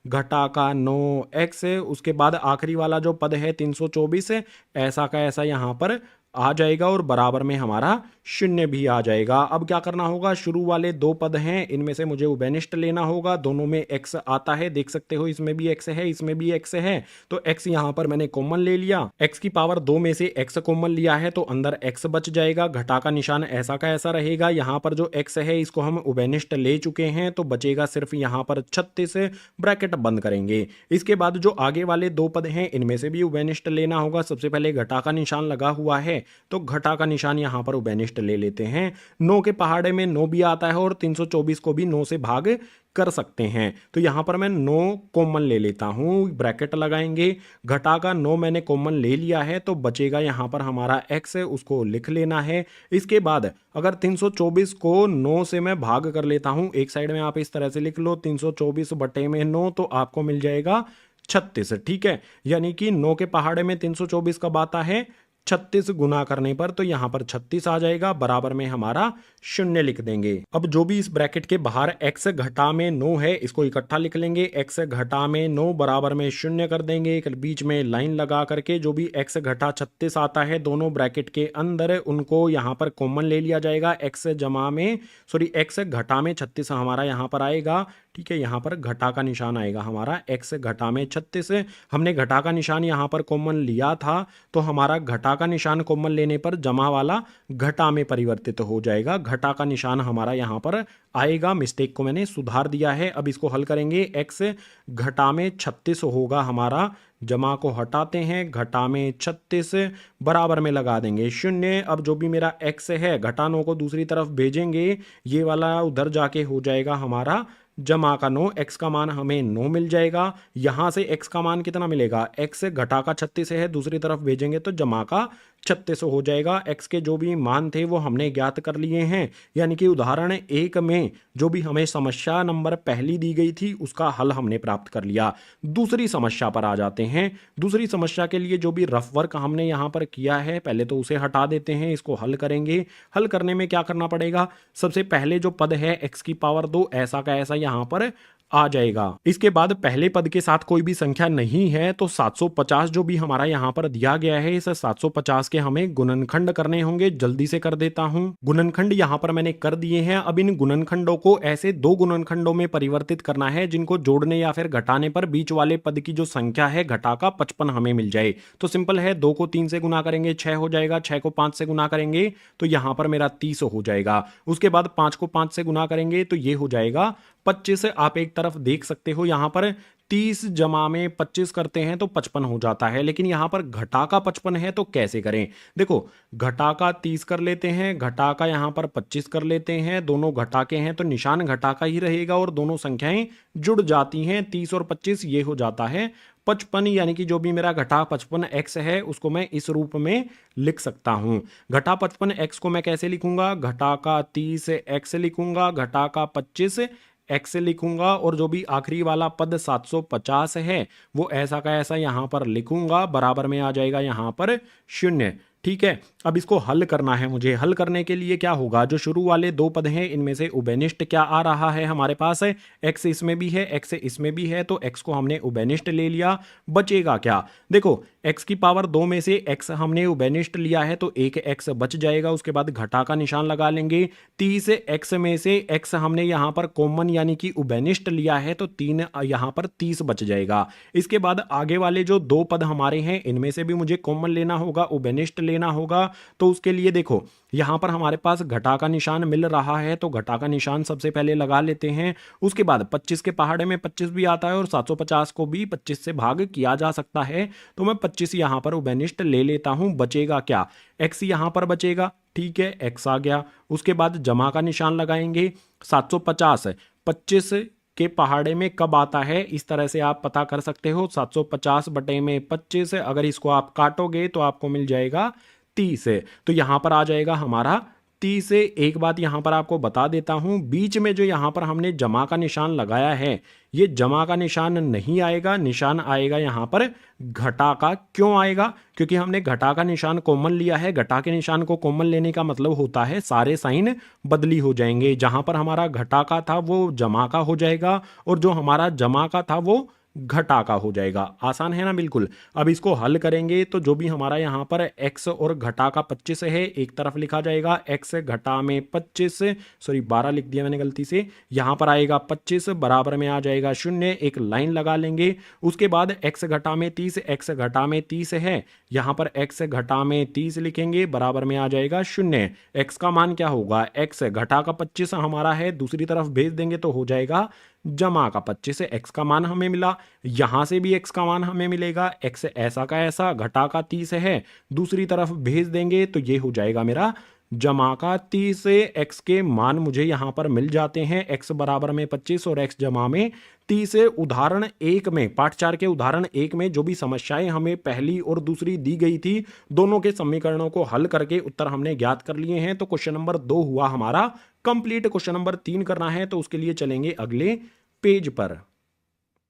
घटा का 9x, उसके बाद आखिरी वाला जो पद है 324 ऐसा का ऐसा यहां पर आ जाएगा और बराबर में हमारा 0 भी आ जाएगा। अब क्या करना होगा, शुरू वाले 2 पद हैं इनमें से मुझे उभयनिष्ठ लेना होगा। दोनों में x आता है, देख सकते हो इसमें भी x है इसमें भी x है, तो x यहां पर मैंने कॉमन ले लिया। x की पावर 2 में से x कॉमन लिया है तो अंदर x बच जाएगा। घटा का निशान ऐसा का ऐसा रहेगा। यहां पर जो x है इसको हम उभयनिष्ठ ले चुके हैं तो बचेगा सिर्फ यहां पर 36, ब्रैकेट बंद करेंगे। इसके बाद जो आगे वाले 2 पद हैं इनमें से भी उभयनिष्ठ लेना होगा। सबसे पहले घटा का निशान लगा हुआ है तो घटा का निशान यहां पर उभयनिष्ठ ले लेते हैं। 9 के पहाड़े में 9 भी आता है और 324 को भी 9 से भाग कर सकते हैं, तो यहां पर मैं 9 कॉमन ले लेता हूं, ब्रैकेट लगाएंगे। घटा का 9 मैंने कॉमन ले लिया है तो बचेगा यहां पर हमारा x, उसको लिख लेना है। इसके बाद अगर 324 को 9 से मैं भाग कर लेता हूं, एक साइड में आप इस तरह से लिख लो 324 बटे में 9, तो आपको मिल जाएगा 36। ठीक है, यानी कि 9 के पहाड़े में 324 कब आता है, 36 गुना करने पर, तो यहां पर 36 आ जाएगा, बराबर में हमारा 0 लिख देंगे। अब जो भी इस ब्रैकेट के बाहर x घटा में 9 है इसको इकट्ठा लिख लेंगे। x घटा में 9 बराबर में 0 कर देंगे, एक बीच में लाइन लगा करके। जो भी x घटा 36 आता है दोनों ब्रैकेट के अंदर उनको यहां पर कॉमन ले लिया जाएगा। x घटा में 36 हमारा यहां पर आएगा। ठीक है, यहां पर घटा का निशान आएगा हमारा, x घटा में 36। हमने घटा का निशान यहां पर कॉमन लिया था तो हमारा घटा का निशान कॉमन लेने पर जमा वाला घटा में परिवर्तित हो जाएगा। घटा का निशान हमारा यहां पर आएगा, मिस्टेक को मैंने सुधार दिया है। अब इसको हल करेंगे, x घटा में 36 होगा हमारा, जमा को हटाते हैं, घटा में 36 बराबर में लगा देंगे 0। अब जो भी मेरा x है घटा 9 को दूसरी तरफ भेजेंगे, ये वाला उधर जाके हो जाएगा हमारा जमा का 9, x का मान हमें 9 मिल जाएगा। यहां से x का मान कितना मिलेगा, x घटा का 36 है दूसरी तरफ भेजेंगे तो जमा का 36 हो जाएगा। x के जो भी मान थे वो हमने ज्ञात कर लिए हैं, यानी कि उदाहरण 1 में जो भी हमें समस्या नंबर पहली दी गई थी उसका हल हमने प्राप्त कर लिया। दूसरी समस्या पर आ जाते हैं। दूसरी समस्या के लिए जो भी रफ वर्क हमने यहाँ पर किया है पहले तो उसे हटा देते हैं, इसको हल करेंगे। हल करने में क्या करना पड़ेगा, सबसे पहले जो पद है x की पावर 2 ऐसा का ऐसा यहाँ पर आ जाएगा। इसके बाद पहले पद के साथ कोई भी संख्या नहीं है तो 750 जो भी हमारा यहाँ पर दिया गया है इस 750 के हमें गुणनखंड करने होंगे। जल्दी से कर देता हूं। गुणनखंड यहाँ पर मैंने कर दिए हैं। अब इन गुणनखंडों को ऐसे दो गुणनखंडों में परिवर्तित करना है जिनको जोड़ने या फिर घटाने पर बीच वाले पद की जो संख्या है घटाकर 55 हमें मिल जाए। तो सिंपल है, 2 को 3 से गुना करेंगे 6 हो जाएगा, 6 को 5 से गुना करेंगे तो यहाँ पर मेरा 30 हो जाएगा। उसके बाद 5 को 5 से गुना करेंगे तो ये हो जाएगा 25। आप एक तरफ देख सकते हो यहाँ पर 30 जमा में 25 करते हैं तो 55 हो जाता है, लेकिन यहाँ पर घटा का 55 है तो कैसे करें। देखो, घटा का 30 कर लेते हैं, घटा का यहाँ पर 25 कर लेते हैं, दोनों घटा के हैं तो निशान घटा का ही रहेगा और दोनों संख्याएं जुड़ जाती हैं। 30 और 25 ये हो जाता है 55, यानी कि जो भी मेरा घटा 55x है उसको मैं इस रूप में लिख सकता हूं। घटा 55x को मैं कैसे लिखूंगा, घटा का 30x लिखूंगा, घटा का 25x लिखूंगा और जो भी आखिरी वाला पद 750 है वो ऐसा का ऐसा यहां पर लिखूंगा, बराबर में आ जाएगा यहां पर 0। ठीक है, अब इसको हल करना है मुझे। हल करने के लिए क्या होगा, जो शुरू वाले दो पद हैं इनमें से उभयनिष्ठ क्या आ रहा है हमारे पास है, x इसमें भी है x इसमें भी है, तो x को हमने उभयनिष्ठ ले लिया। बचेगा क्या, देखो x की पावर 2 में से x हमने उभयनिष्ठ लिया है तो एक x बच जाएगा। उसके बाद घटा का निशान लगा लेंगे। 30x में से x हमने यहाँ पर कॉमन यानी कि उभयनिष्ठ लिया है तो 3 यहाँ पर 30 बच जाएगा। इसके बाद आगे वाले जो दो पद हमारे हैं इनमें से भी मुझे कॉमन लेना होगा, उभयनिष्ठ लेना होगा। तो उसके लिए देखो यहां पर हमारे पास घटा का निशान मिल रहा है तो घटा का निशान सबसे पहले लगा लेते हैं। उसके बाद 25 के पहाड़े में 25 भी आता है और 750 को भी 25 से भाग किया जा सकता है, तो मैं 25 यहां पर उभयनिष्ठ ले लेता हूं। बचेगा क्या, x यहां पर बचेगा। ठीक है, x आ गया। उसके बाद जमा का निशान लगाएंगे। 750 25 के पहाड़े में कब आता है इस तरह से आप पता कर सकते हो। 750 बटे में 25, अगर इसको आप काटोगे तो आपको मिल जाएगा 30। तो यहां पर आ जाएगा हमारा 30। एक बात यहां पर आपको बता देता हूं, बीच में जो यहां पर हमने जमा का निशान लगाया है ये जमा का निशान नहीं आएगा, निशान आएगा यहां पर घटा का। क्यों आएगा, क्योंकि हमने घटा का निशान कॉमन लिया है। घटा के निशान को कॉमन लेने का मतलब होता है सारे साइन बदली हो जाएंगे। जहां पर हमारा घटा का था वो जमा का हो जाएगा और जो हमारा जमा का था वो घटा का हो जाएगा। आसान है ना, बिल्कुल। अब इसको हल करेंगे तो जो भी हमारा यहाँ पर x और घटा का 25 है एक तरफ लिखा जाएगा, x घटा में 25, सॉरी 12 लिख दिया मैंने गलती से, यहाँ पर आएगा 25, बराबर में आ जाएगा 0। एक लाइन लगा लेंगे। उसके बाद x घटा में 30, x घटा में 30 है, यहाँ पर x घटा में 30 लिखेंगे, बराबर में आ जाएगा 0। x का मान क्या होगा, x घटा का 25 हमारा है, दूसरी तरफ भेज देंगे तो हो जाएगा जमा का 25। x का मान हमें मिला, यहां से भी x का मान हमें मिलेगा। x ऐसा का ऐसा घटा का 30 है, दूसरी तरफ भेज देंगे तो ये हो जाएगा मेरा जमा का 30। x के मान मुझे यहां पर मिल जाते हैं, x बराबर में 25 और x जमा में 30। उदाहरण 1 में, पाठ 4 के उदाहरण 1 में जो भी समस्याएं हमें पहली और दूसरी दी गई थी दोनों के समीकरणों को हल करके उत्तर हमने ज्ञात कर लिए हैं। तो क्वेश्चन नंबर 2 हुआ हमारा कंप्लीट। क्वेश्चन नंबर 3 करना है तो उसके लिए चलेंगे अगले पेज पर।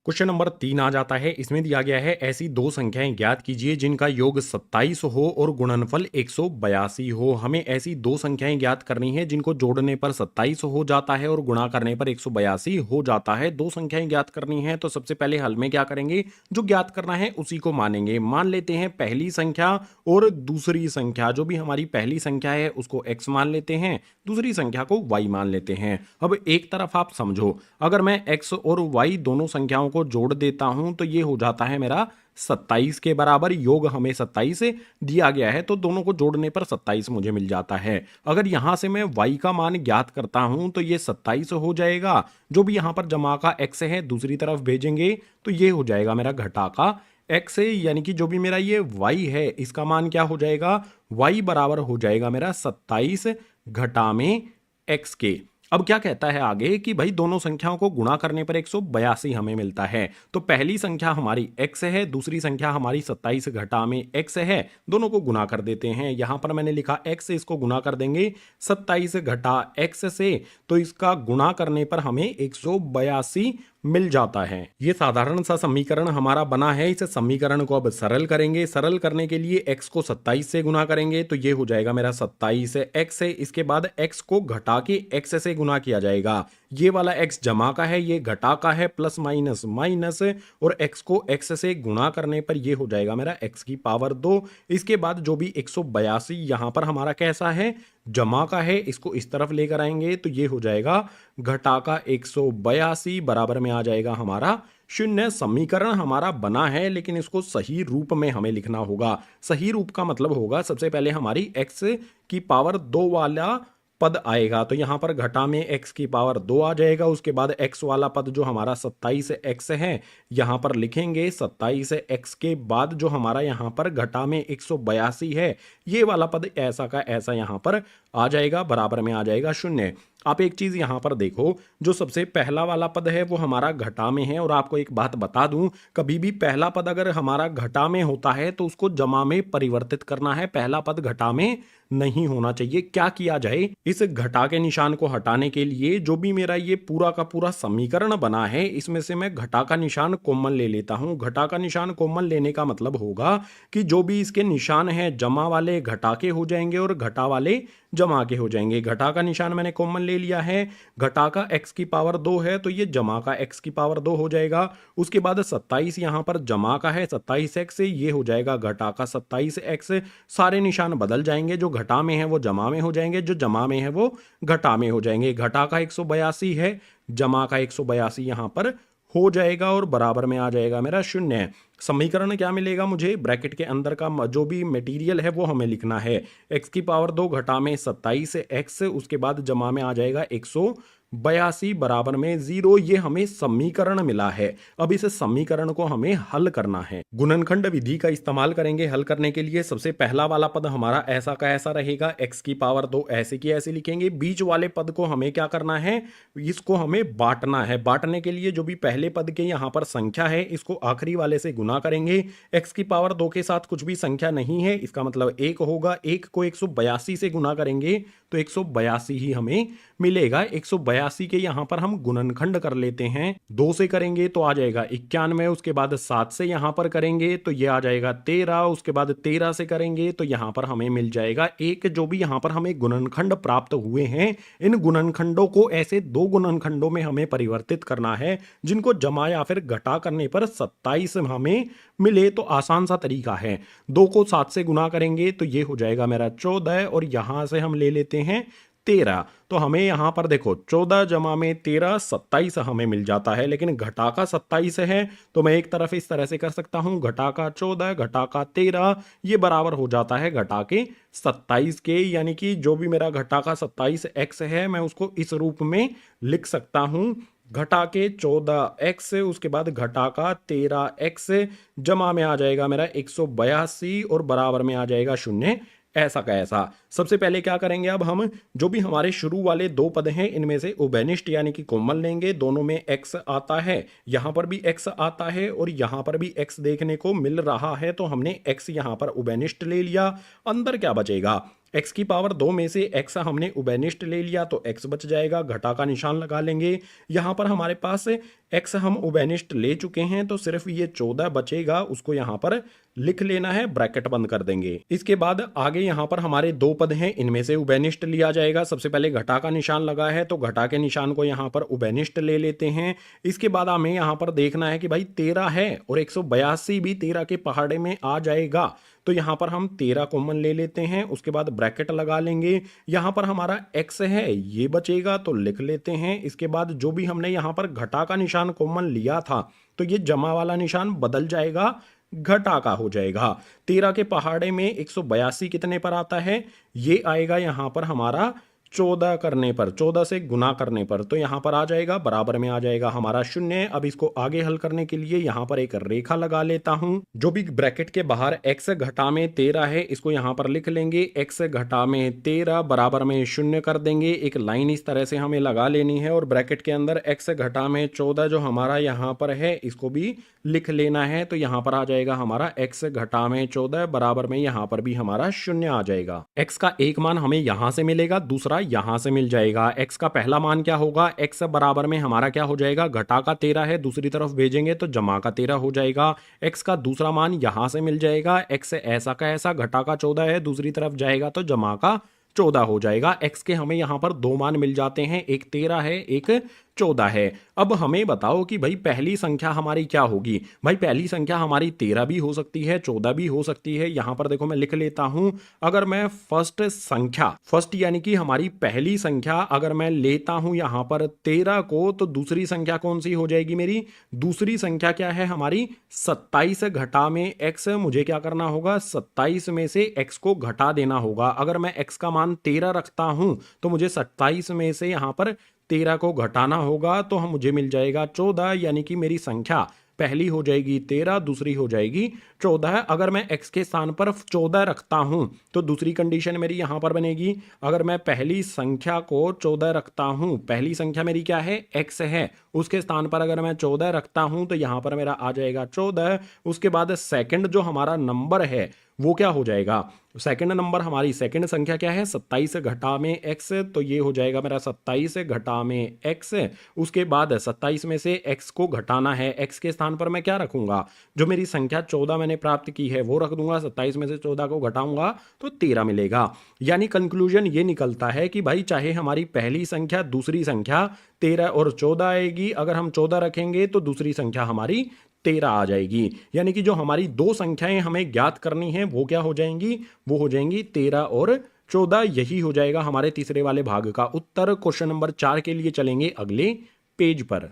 क्वेश्चन नंबर 3 आ जाता है। इसमें दिया गया है ऐसी दो संख्याएं ज्ञात कीजिए जिनका योग 27 हो और गुणनफल 182 हो। हमें ऐसी दो संख्याएं ज्ञात करनी है जिनको जोड़ने पर 27 हो जाता है और गुणा करने पर 182 हो जाता है। दो संख्याएं ज्ञात करनी है तो सबसे पहले हल में क्या करेंगे, जो ज्ञात करना है उसी को मानेंगे। मान लेते हैं पहली संख्या और दूसरी संख्या, जो भी हमारी पहली संख्या है उसको x मान लेते हैं, दूसरी संख्या को y मान लेते हैं। अब एक तरफ आप समझो, अगर मैं x और y दोनों संख्याओं को जोड़ देता हूं तो ये हो जाता है मेरा 27 के बराबर। योग हमें 27 दिया गया है तो दोनों को जोड़ने पर 27 मुझे मिल जाता है। अगर यहां से मैं y का मान ज्ञात करता हूं तो ये 27 हो जाएगा। जो भी यहां पर जमा का x है दूसरी तरफ भेजेंगे तो ये हो जाएगा मेरा घटा का x, यानी कि जो भी मेरा ये y है इसका मान क्या हो जाएगा, y बराबर हो जाएगा मेरा 27 घटा में x के। अब क्या कहता है आगे कि भाई दोनों संख्याओं को गुणा करने पर 182 हमें मिलता है। तो पहली संख्या हमारी x है, दूसरी संख्या हमारी 27 घटा में x है। दोनों को गुणा कर देते हैं। यहां पर मैंने लिखा x से, इसको गुणा कर देंगे 27 घटा x से, तो इसका गुणा करने पर हमें 182 मिल जाता है। ये साधारण सा समीकरण हमारा बना है। इस समीकरण को अब सरल करेंगे। सरल करने के लिए x को 27 से गुणा करेंगे तो ये हो जाएगा मेरा 27 x है। इसके बाद x को घटा के x से गुणा किया जाएगा। ये वाला x जमा का है, ये घटा का है, प्लस माइनस माइनस, और x को x से गुणा करने पर ये हो जाएगा मेरा x की पावर 2। इसके बाद जो भी 182 यहां पर हमारा कैसा है, जमा का है, इसको इस तरफ लेकर आएंगे तो ये हो जाएगा घटा का 182 बराबर में आ जाएगा हमारा 0। समीकरण हमारा बना है लेकिन इसको सही रूप में हमें लिखना होगा। सही रूप का मतलब होगा सबसे पहले हमारी x की पावर 2 वाला पद आएगा, तो यहां पर घटा में x की पावर 2 आ जाएगा। उसके बाद x वाला पद जो हमारा 27x है यहां पर लिखेंगे। 27x के बाद जो हमारा यहां पर घटा में 182 है, ये वाला पद ऐसा का ऐसा यहां पर आ जाएगा, बराबर में आ जाएगा 0। आप एक चीज यहां पर देखो, जो सबसे पहला वाला पद है वो हमारा घटा में है। और आपको एक बात बता दूं, कभी भी पहला पद अगर हमारा घटा में होता है तो उसको जमा में परिवर्तित करना है। पहला पद घटा में नहीं होना चाहिए। क्या किया जाए, इस घटा के निशान को हटाने के लिए जो भी मेरा ये पूरा का पूरा समीकरण बना है, इसमें से मैं घटा का निशान कॉमन ले लेता हूं। घटा का निशान कॉमन लेने का मतलब होगा कि जो भी इसके निशान है, जमा वाले घटा के हो जाएंगे और घटा वाले जमा के हो जाएंगे। घटा का निशान मैंने कॉमन ले लिया है। घटा का x की पावर 2 है तो ये जमा का x की पावर 2 हो जाएगा। उसके बाद 27 यहां पर जमा का है, 27x से ये हो जाएगा घटा का 27x। सारे निशान बदल जाएंगे, जो घटा में है वो जमा में हो जाएंगे, जो जमा में है वो घटा में हो जाएंगे। घटा का 182 है, जमा का 182 यहां पर हो जाएगा और बराबर में आ जाएगा मेरा 0। समीकरण क्या मिलेगा मुझे, ब्रैकेट के अंदर का जो भी मटेरियल है वो हमें लिखना है। x की पावर 2 घटा में 27x, उसके बाद जमा में आ जाएगा 182 बराबर में 0। ये हमें समीकरण मिला है। अब इस समीकरण को हमें हल करना है। गुणनखंड विधि का इस्तेमाल करेंगे हल करने के लिए। सबसे पहला वाला पद हमारा ऐसा का ऐसा रहेगा, x की पावर 2 ऐसे की ऐसे लिखेंगे। बीच वाले पद को हमें क्या करना है, इसको हमें बांटना है। बांटने के लिए जो भी पहले पद के यहां पर संख्या है इसको आखिरी वाले से गुना करेंगे। x की पावर 2 के साथ कुछ भी संख्या नहीं है, इसका मतलब 1 होगा। 1 को 182 से गुना करेंगे तो 182 ही हमें मिलेगा। 182 के यहां पर हम गुणनखंड कर लेते हैं। 2 से करेंगे तो आ जाएगा 91, उसके बाद 7 से यहां पर करेंगे तो ये आ जाएगा 13, उसके बाद 13 से करेंगे तो यहां पर हमें मिल जाएगा 1। जो भी यहां पर हमें गुणनखंड प्राप्त हुए हैं, इन गुणनखंडों को ऐसे 2 गुणनखंडों में हमें परिवर्तित करना है, जिनको जमा या फिर घटा करने पर 27 हमें मिले। तो आसान सा तरीका है, 2 को 7 से गुना करेंगे तो ये हो जाएगा मेरा 14, और यहां से हम ले लेते हैं 13। तो हमें यहां पर देखो 14 जमा में 13 27 हमें मिल जाता है, लेकिन घटा का 27 है तो मैं एक तरफ इस तरह से कर सकता हूं, घटा का 14 घटा का 13 ये बराबर हो जाता है घटा के 27 के। यानी कि जो भी मेरा घटा का 27x है मैं उसको इस रूप में लिख सकता हूं, घटा के 14x, उसके बाद घटा का 13x, जमा में आ जाएगा मेरा 182 और बराबर में आ जाएगा 0। ऐसा का ऐसा। सबसे पहले क्या करेंगे, अब हम जो भी हमारे शुरू वाले 2 पद हैं इनमें से उभयनिष्ठ यानी कि कॉमन लेंगे। दोनों में x आता है, यहां पर भी x आता है और यहां पर भी x देखने को मिल रहा है, तो हमने x यहां पर उभयनिष्ठ ले लिया। अंदर क्या बचेगा, x की पावर 2 में से x हमने उभयनिष्ठ ले लिया तो x बच जाएगा। घटा का निशान लगा लेंगे। यहां पर हमारे पास x हम उभयनिष्ठ ले चुके हैं तो सिर्फ ये 14 बचेगा, उसको यहां पर लिख लेना है, ब्रैकेट बंद कर देंगे। इसके बाद आगे यहां पर हमारे 2 पद हैं, इनमें से उभयनिष्ठ लिया जाएगा। सबसे पहले घटा का निशान लगा है तो घटा के निशान को यहां पर उभयनिष्ठ ले लेते हैं। इसके बाद हमें यहां पर देखना है कि भाई 13 है और 182 भी 13 के पहाड़े में आ जाएगा, तो यहां पर हम 13 कॉमन ले लेते हैं। उसके बाद ब्रैकेट लगा लेंगे। यहां पर हमारा x है ये बचेगा तो लिख लेते हैं। इसके बाद जो भी हमने यहां पर घटा का निशान कॉमन लिया था तो ये जमा वाला निशान बदल जाएगा, घटा का हो जाएगा। 13 के पहाड़े में 182 कितने पर आता है, ये आएगा यहां पर हमारा 14 करने पर, 14 से गुना करने पर, तो यहाँ पर आ जाएगा बराबर में आ जाएगा हमारा 0। अब इसको आगे हल करने के लिए यहाँ पर एक रेखा लगा लेता हूँ। जो भी ब्रैकेट के बाहर x घटा में 13 है इसको यहाँ पर लिख लेंगे, x घटा में 13 बराबर में 0 कर देंगे। एक लाइन इस तरह से हमें लगा लेनी है और ब्रैकेट के अंदर x घटा में 14 जो हमारा यहाँ पर है इसको भी लिख लेना है। तो यहाँ पर आ जाएगा हमारा x घटा में 14 बराबर में यहाँ पर भी हमारा 0 आ जाएगा। x का एक मान हमें यहाँ से मिलेगा, दूसरा यहाँ से मिल जाएगा। x का पहला मान क्या होगा, x बराबर में हमारा क्या हो जाएगा, घटा का 13 है, दूसरी तरफ भेजेंगे तो जमा का 13 हो जाएगा। x का दूसरा मान यहाँ से मिल जाएगा, x ऐसा का ऐसा, घटा का 14 है, दूसरी तरफ जाएगा तो जमा का 14 हो जाएगा। x के हमें यहाँ पर दो मान मिल जाते हैं, एक 13 है, एक 14 है। अब हमें बताओ कि भाई पहली संख्या हमारी क्या होगी। भाई पहली संख्या हमारी 13 भी हो सकती है, 14 भी हो सकती है। यहाँ पर देखो मैं लिख लेता हूं, अगर मैं फर्स्ट यानी कि हमारी पहली संख्या अगर मैं लेता हूं यहाँ पर 13 को, तो दूसरी संख्या कौन सी हो जाएगी मेरी, दूसरी संख्या क्या है हमारी 27 घटा में x। मुझे क्या करना होगा, 27 में से x को घटा देना होगा। अगर मैं x का मान 13 रखता हूं तो मुझे 27 में से यहाँ पर 13 को घटाना होगा, तो हम मुझे मिल जाएगा 14, यानी कि मेरी संख्या पहली हो जाएगी 13, दूसरी हो जाएगी 14। अगर मैं x के स्थान पर 14 रखता हूं तो दूसरी कंडीशन मेरी यहां पर बनेगी, अगर मैं पहली संख्या को 14 रखता हूं, पहली संख्या मेरी क्या है, x है, उसके स्थान पर अगर मैं 14 रखता हूं तो यहां पर मेरा आ जाएगा 14। उसके बाद सेकंड जो हमारा नंबर है वो क्या हो जाएगा, सेकंड नंबर हमारी सेकंड संख्या क्या है, 27 घटा में x, तो ये हो जाएगा मेरा 27 घटा में x। उसके बाद 27 में से x को घटाना है, x के स्थान पर मैं क्या रखूंगा, जो मेरी संख्या 14 मैंने प्राप्त की है वो रख दूंगा, 27 में से 14 को घटाऊंगा तो 13 मिलेगा। यानी कंक्लूजन ये निकलता है कि भाई चाहे हमारी पहली संख्या दूसरी संख्या 13 और 14 आएगी, अगर हम 14 रखेंगे तो दूसरी संख्या हमारी 13 आ जाएगी। यानी कि जो हमारी दो संख्याएं हमें ज्ञात करनी है वो क्या हो जाएंगी, वो हो जाएंगी 13 और 14। यही हो जाएगा हमारे तीसरे वाले भाग का उत्तर। क्वेश्चन नंबर 4 के लिए चलेंगे अगले पेज पर।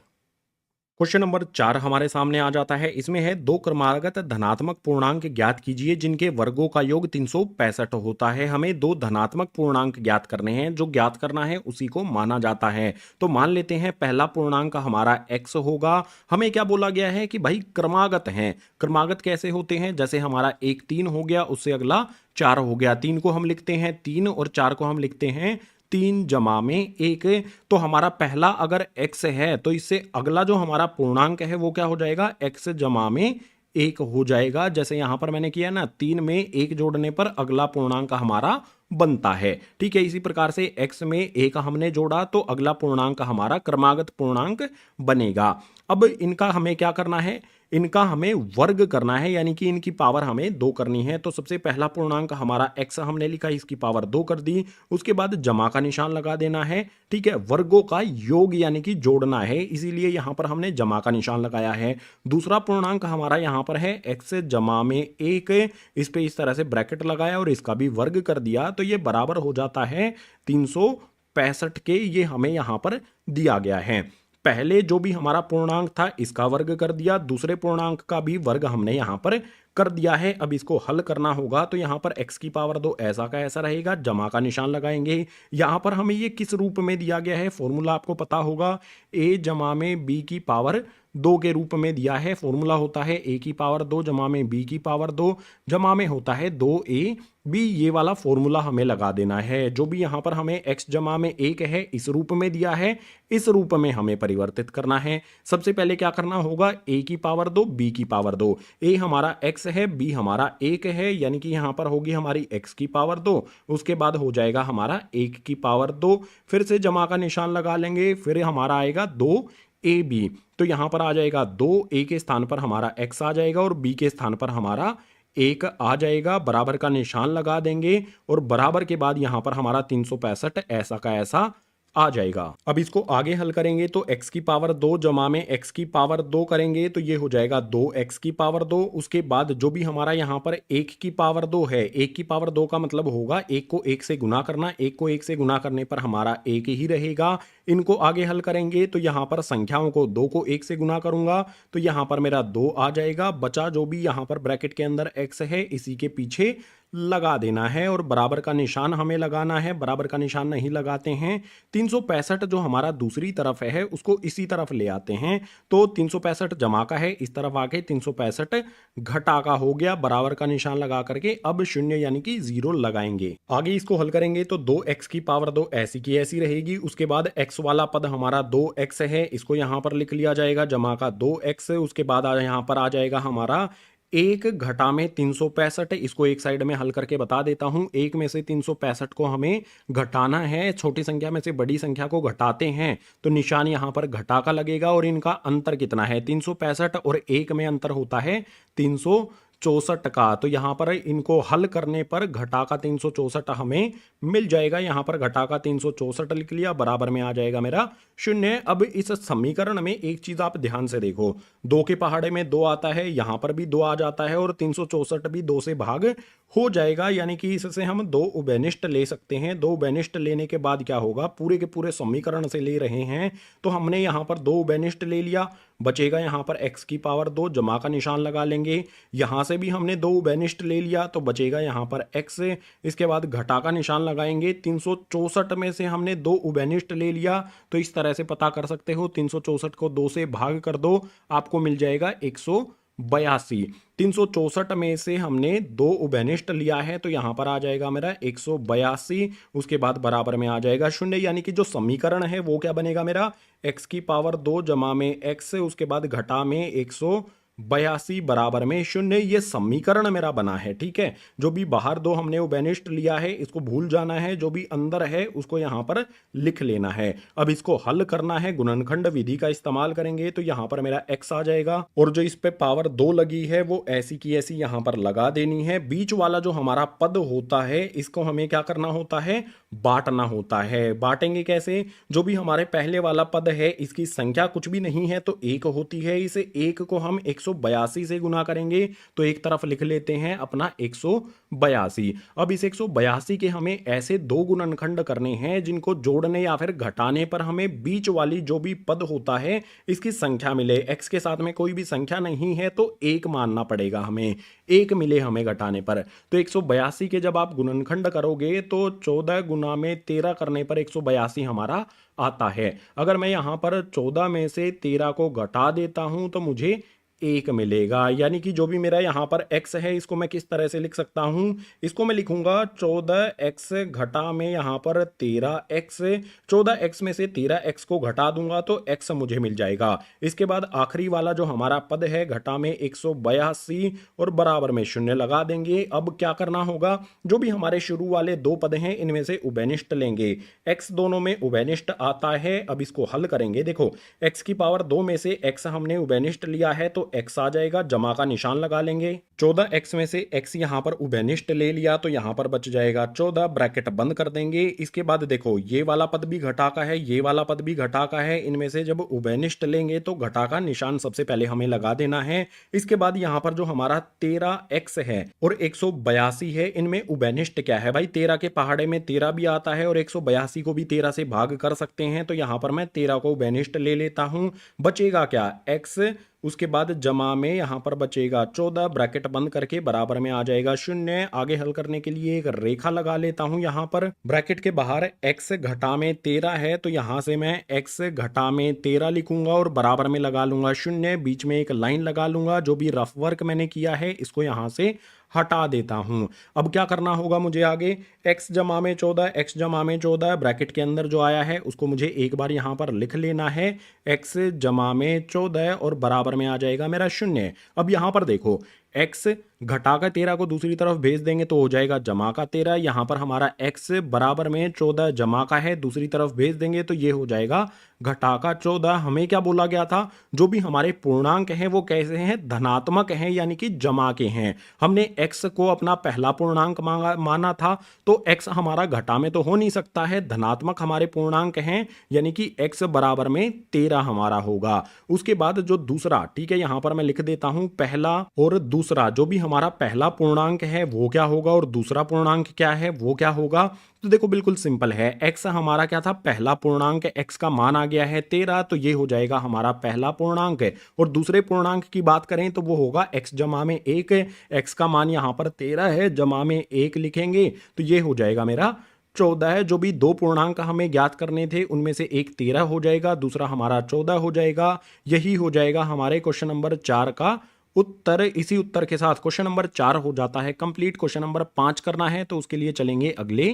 क्वेश्चन नंबर 4 हमारे सामने आ जाता है। इसमें है दो क्रमागत धनात्मक पूर्णांक ज्ञात कीजिए जिनके वर्गों का योग 365 होता है। हमें दो धनात्मक पूर्णांक ज्ञात करने हैं, जो ज्ञात करना है उसी को माना जाता है। तो मान लेते हैं पहला पूर्णांक हमारा x होगा। हमें क्या बोला गया है कि भाई क्रमागत हैं। क्रमागत कैसे होते हैं, जैसे हमारा एक 3 हो गया, उससे अगला 4 हो गया। 3 को हम लिखते हैं 3 और 4 को हम लिखते हैं 3 जमा में 1। तो हमारा पहला अगर x है तो इससे अगला जो हमारा पूर्णांक है वो क्या हो जाएगा, x जमा में 1 हो जाएगा। जैसे यहां पर मैंने किया ना, 3 में 1 जोड़ने पर अगला पूर्णांक हमारा बनता है। ठीक है, इसी प्रकार से x में 1 हमने जोड़ा तो अगला पूर्णांक हमारा क्रमागत पूर्णांक बनेगा। अब इनका हमें क्या करना है, इनका हमें वर्ग करना है, यानी कि इनकी पावर हमें 2 करनी है। तो सबसे पहला पूर्णांक हमारा x हमने लिखा, इसकी पावर 2 कर दी। उसके बाद जमा का निशान लगा देना है। ठीक है, वर्गों का योग यानी कि जोड़ना है, इसीलिए यहां पर हमने जमा का निशान लगाया है। दूसरा पूर्णांक हमारा यहां पर है x जमा में 1, इस पे इस तरह से ब्रैकेट लगाया और इसका भी वर्ग कर दिया, तो ये बराबर हो जाता है 365 के। ये हमें यहां पर दिया गया है। पहले जो भी हमारा पूर्णांक था इसका वर्ग कर दिया, दूसरे पूर्णांक का भी वर्ग हमने यहां पर कर दिया है। अब इसको हल करना होगा तो यहां पर x की पावर 2 ऐसा का ऐसा रहेगा, जमा का निशान लगाएंगे। यहां पर हमें ये किस रूप में दिया गया है, फॉर्मूला आपको पता होगा, a जमा में b की पावर 2 के रूप में दिया है। फॉर्मूला होता है a की पावर 2 जमा में b की पावर 2 जमा में होता है 2ab। ये वाला फॉर्मूला हमें लगा देना है। जो भी यहां पर हमें x जमा में 1 है इस रूप में दिया है, इस रूप में हमें परिवर्तित करना है। सबसे पहले क्या करना होगा, a की पावर 2 b की पावर 2, a हमारा x है, b हमारा 1 है, यानी कि यहां पर होगी हमारी x की पावर 2, उसके बाद हो जाएगा हमारा 1 की पावर 2, फिर से जमा का निशान लगा लेंगे, फिर हमारा आएगा 2ab। तो यहां पर आ जाएगा 2, a के स्थान पर हमारा x आ जाएगा और b के स्थान पर हमारा 1 आ जाएगा। बराबर का निशान लगा देंगे और बराबर के बाद यहां पर हमारा 365 ऐसा का ऐसा आ जाएगा। अब इसको आगे हल करेंगे तो x की पावर 2 जमा में x की पावर 2 करेंगे तो ये हो जाएगा 2x की पावर 2। उसके बाद जो भी हमारा यहाँ पर 1 की पावर 2 है, 1 की पावर 2 का मतलब होगा 1 को 1 से गुना करना, 1 को 1 से गुना करने पर हमारा 1 ही रहेगा। इनको आगे हल करेंगे तो यहाँ पर संख्याओं को 2 को 1 से गुना करूंगा तो यहाँ पर मेरा 2 आ जाएगा। बचा जो भी यहाँ पर ब्रैकेट के अंदर x है इसी के पीछे लगा देना है और बराबर का निशान हमें लगाना है। बराबर का निशान नहीं लगाते हैं, 365 जो हमारा दूसरी तरफ है उसको इसी तरफ ले आते हैं। तो 365 जमा का है, इस तरफ आके 365 घटा का हो गया। बराबर का निशान लगा करके अब शून्य यानी कि 0 लगाएंगे। आगे इसको हल करेंगे तो 2x की पावर 2 ऐसी की ऐसी रहेगी। उसके बाद x वाला पद हमारा 2x है, इसको यहां पर लिख लिया जाएगा जमा का 2x। उसके बाद यहां पर आ जाएगा हमारा एक घटा में 365। इसको एक साइड में हल करके बता देता हूं। एक में से 365 को हमें घटाना है, छोटी संख्या में से बड़ी संख्या को घटाते हैं तो निशान यहां पर घटा का लगेगा। और इनका अंतर कितना है, 365 और एक में अंतर होता है 364 का। तो यहां पर इनको हल करने पर घटा का 364 हमें मिल जाएगा। यहां पर घटा का 364 लिख लिया, बराबर में आ जाएगा मेरा शून्य। अब इस समीकरण में एक चीज आप ध्यान से देखो, 2 के पहाड़े में 2 आता है, यहां पर भी 2 आ जाता है और 364 भी 2 से भाग हो जाएगा। यानी कि इससे हम 2 उभयनिष्ठ ले सकते हैं। 2 उभयनिष्ठ लेने के बाद क्या होगा, पूरे के पूरे समीकरण से ले रहे हैं तो हमने यहां पर 2 उभयनिष्ठ ले लिया, बचेगा यहां पर x की पावर 2, जमा का निशान लगा लेंगे। यहां से भी हमने 2 उभयनिष्ठ ले लिया तो बचेगा यहां पर x। इसके बाद घटा का निशान लगाएंगे। 364 में से हमने 2 उभयनिष्ठ ले लिया तो इस तरह से पता कर सकते हो, 364 को 2 से भाग कर दो, आपको मिल जाएगा 182। 364 में से हमने 2 उभयनिष्ठ लिया है तो यहां पर आ जाएगा मेरा 182। उसके बाद बराबर में आ जाएगा शून्य। यानी कि जो समीकरण है वो क्या बनेगा मेरा, x की पावर 2 जमा में x, उसके बाद घटा में 182 बराबर में शून्य। ये समीकरण मेरा बना है। ठीक है, जो भी बाहर 2 हमने उभयनिष्ठ लिया है इसको भूल जाना है, जो भी अंदर है उसको यहां पर लिख लेना है। अब इसको हल करना है, गुणनखंड विधि का इस्तेमाल करेंगे तो यहां पर मेरा x आ जाएगा और जो इस पे पावर 2 लगी है वो ऐसी की ऐसी यहां पर लगा देनी है। बीच वाला जो हमारा पद होता है इसको हमें क्या करना होता है, बांटना होता है। बांटेंगे कैसे, जो भी हमारे पहले वाला पद है इसकी संख्या कुछ भी नहीं है तो 1 होती है, इसे 1 को हम 182 से गुना करेंगे तो एक तरफ लिख लेते हैं अपना 182। अब इस 182 के हमें ऐसे 2 गुणनखंड करने हैं जिनको जोड़ने या फिर घटाने पर हमें बीच वाली जो भी पद होता है इसकी संख्या मिले। x के साथ में कोई भी संख्या नहीं है तो 1 मानना पड़ेगा हमें, 1 मिले हमें घटाने पर। तो 182 के जब आप गुणनखंड करोगे तो 14 गुना में 13 करने पर 182 हमारा आता है। अगर मैं यहां पर 14 में से 13 को घटा देता हूं तो मुझे 1 मिलेगा। यानी कि जो भी मेरा यहाँ पर x है इसको मैं किस तरह से लिख सकता हूँ, इसको मैं लिखूंगा 14x घटा में यहाँ पर 13x। 14x में से 13x को घटा दूंगा तो x मुझे मिल जाएगा। इसके बाद आखिरी वाला जो हमारा पद है घटा में 182 और बराबर में शून्य लगा देंगे। अब क्या करना होगा, जो भी हमारे शुरू वाले 2 पद हैं इनमें से उभयनिष्ठ लेंगे। x दोनों में उभयनिष्ठ आता है। अब इसको हल करेंगे, देखो x की पावर 2 में से x हमने उभयनिष्ठ लिया है तो x आ जाएगा, जमा का निशान लगा लेंगे। 14x में से x यहां पर उभयनिष्ठ ले लिया तो यहां पर बच जाएगा 14, ब्रैकेट बंद कर देंगे। इसके बाद देखो ये वाला पद भी घटा का है, ये वाला पद भी घटा का है। इनमें से जब उभयनिष्ठ लेंगे तो घटा का निशान सबसे पहले हमें लगा देना है। इसके बाद यहां पर जो हमारा 13x है और 182 है, इनमें उभयनिष्ठ क्या है भाई, 13 के पहाड़े में 13 भी आता है और 182 को भी 13 से भाग कर सकते हैं। तो यहां पर मैं 13 को उभयनिष्ठ ले लेता हूं, बचेगा क्या x, उसके बाद जमा में यहां पर बचेगा 14, ब्रैकेट बंद करके बराबर में आ जाएगा शून्य। आगे हल करने के लिए एक रेखा लगा लेता हूं। यहां पर ब्रैकेट के बाहर x घटा में 13 है तो यहां से मैं x घटा में 13 लिखूंगा और बराबर में लगा लूंगा शून्य। बीच में एक लाइन लगा लूंगा, जो भी रफ वर्क मैंने किया है इसको यहां से हटा देता हूं। अब क्या करना होगा मुझे आगे, x जमा में 14, x जमा में 14 ब्रैकेट के अंदर जो आया है उसको मुझे एक बार यहां पर लिख लेना है, x जमा में 14 और बराबर में आ जाएगा मेरा शून्य। अब यहां पर देखो x घटा का 13 को दूसरी तरफ भेज देंगे तो हो जाएगा जमा का 13। यहां पर हमारा x बराबर में 14 जमा का है, दूसरी तरफ भेज देंगे तो ये हो जाएगा घटा का 14। हमें क्या बोला गया था, जो भी हमारे पूर्णांक हैं वो कैसे हैं, धनात्मक हैं यानी कि जमा के हैं। हमने x को अपना पहला पूर्णांक माना था तो x हमारा घटा में तो हो नहीं सकता है, धनात्मक हमारे पूर्णांक हैं यानी कि x बराबर में 13 हमारा होगा। उसके बाद जो दूसरा, ठीक है यहां पर मैं लिख देता हूं पहला और दूसरा, जो भी हमारा पहला पूर्णांक है वो क्या होगा और दूसरा पूर्णांक क्या है वो क्या होगा। तो देखो बिल्कुल सिंपल है, x हमारा क्या था, पहला पूर्णांक, x का मान आ गया है 13, तो ये हो जाएगा हमारा पहला पूर्णांक है। और दूसरे पूर्णांक की बात करें तो वो होगा x जमा में 1, x का मान यहाँ पर 13 है, जमा में 1 लिखेंगे तो ये हो जाएगा मेरा 14 है। जो भी दो पूर्णांक हमें ज्ञात करने थे उनमें से एक 13 हो जाएगा, दूसरा हमारा 14 हो जाएगा। यही हो जाएगा हमारे क्वेश्चन नंबर 4 का उत्तर। इसी उत्तर के साथ क्वेश्चन नंबर 4 हो जाता है कंप्लीट। क्वेश्चन नंबर 5 करना है तो उसके लिए चलेंगे अगले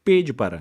पेज पर।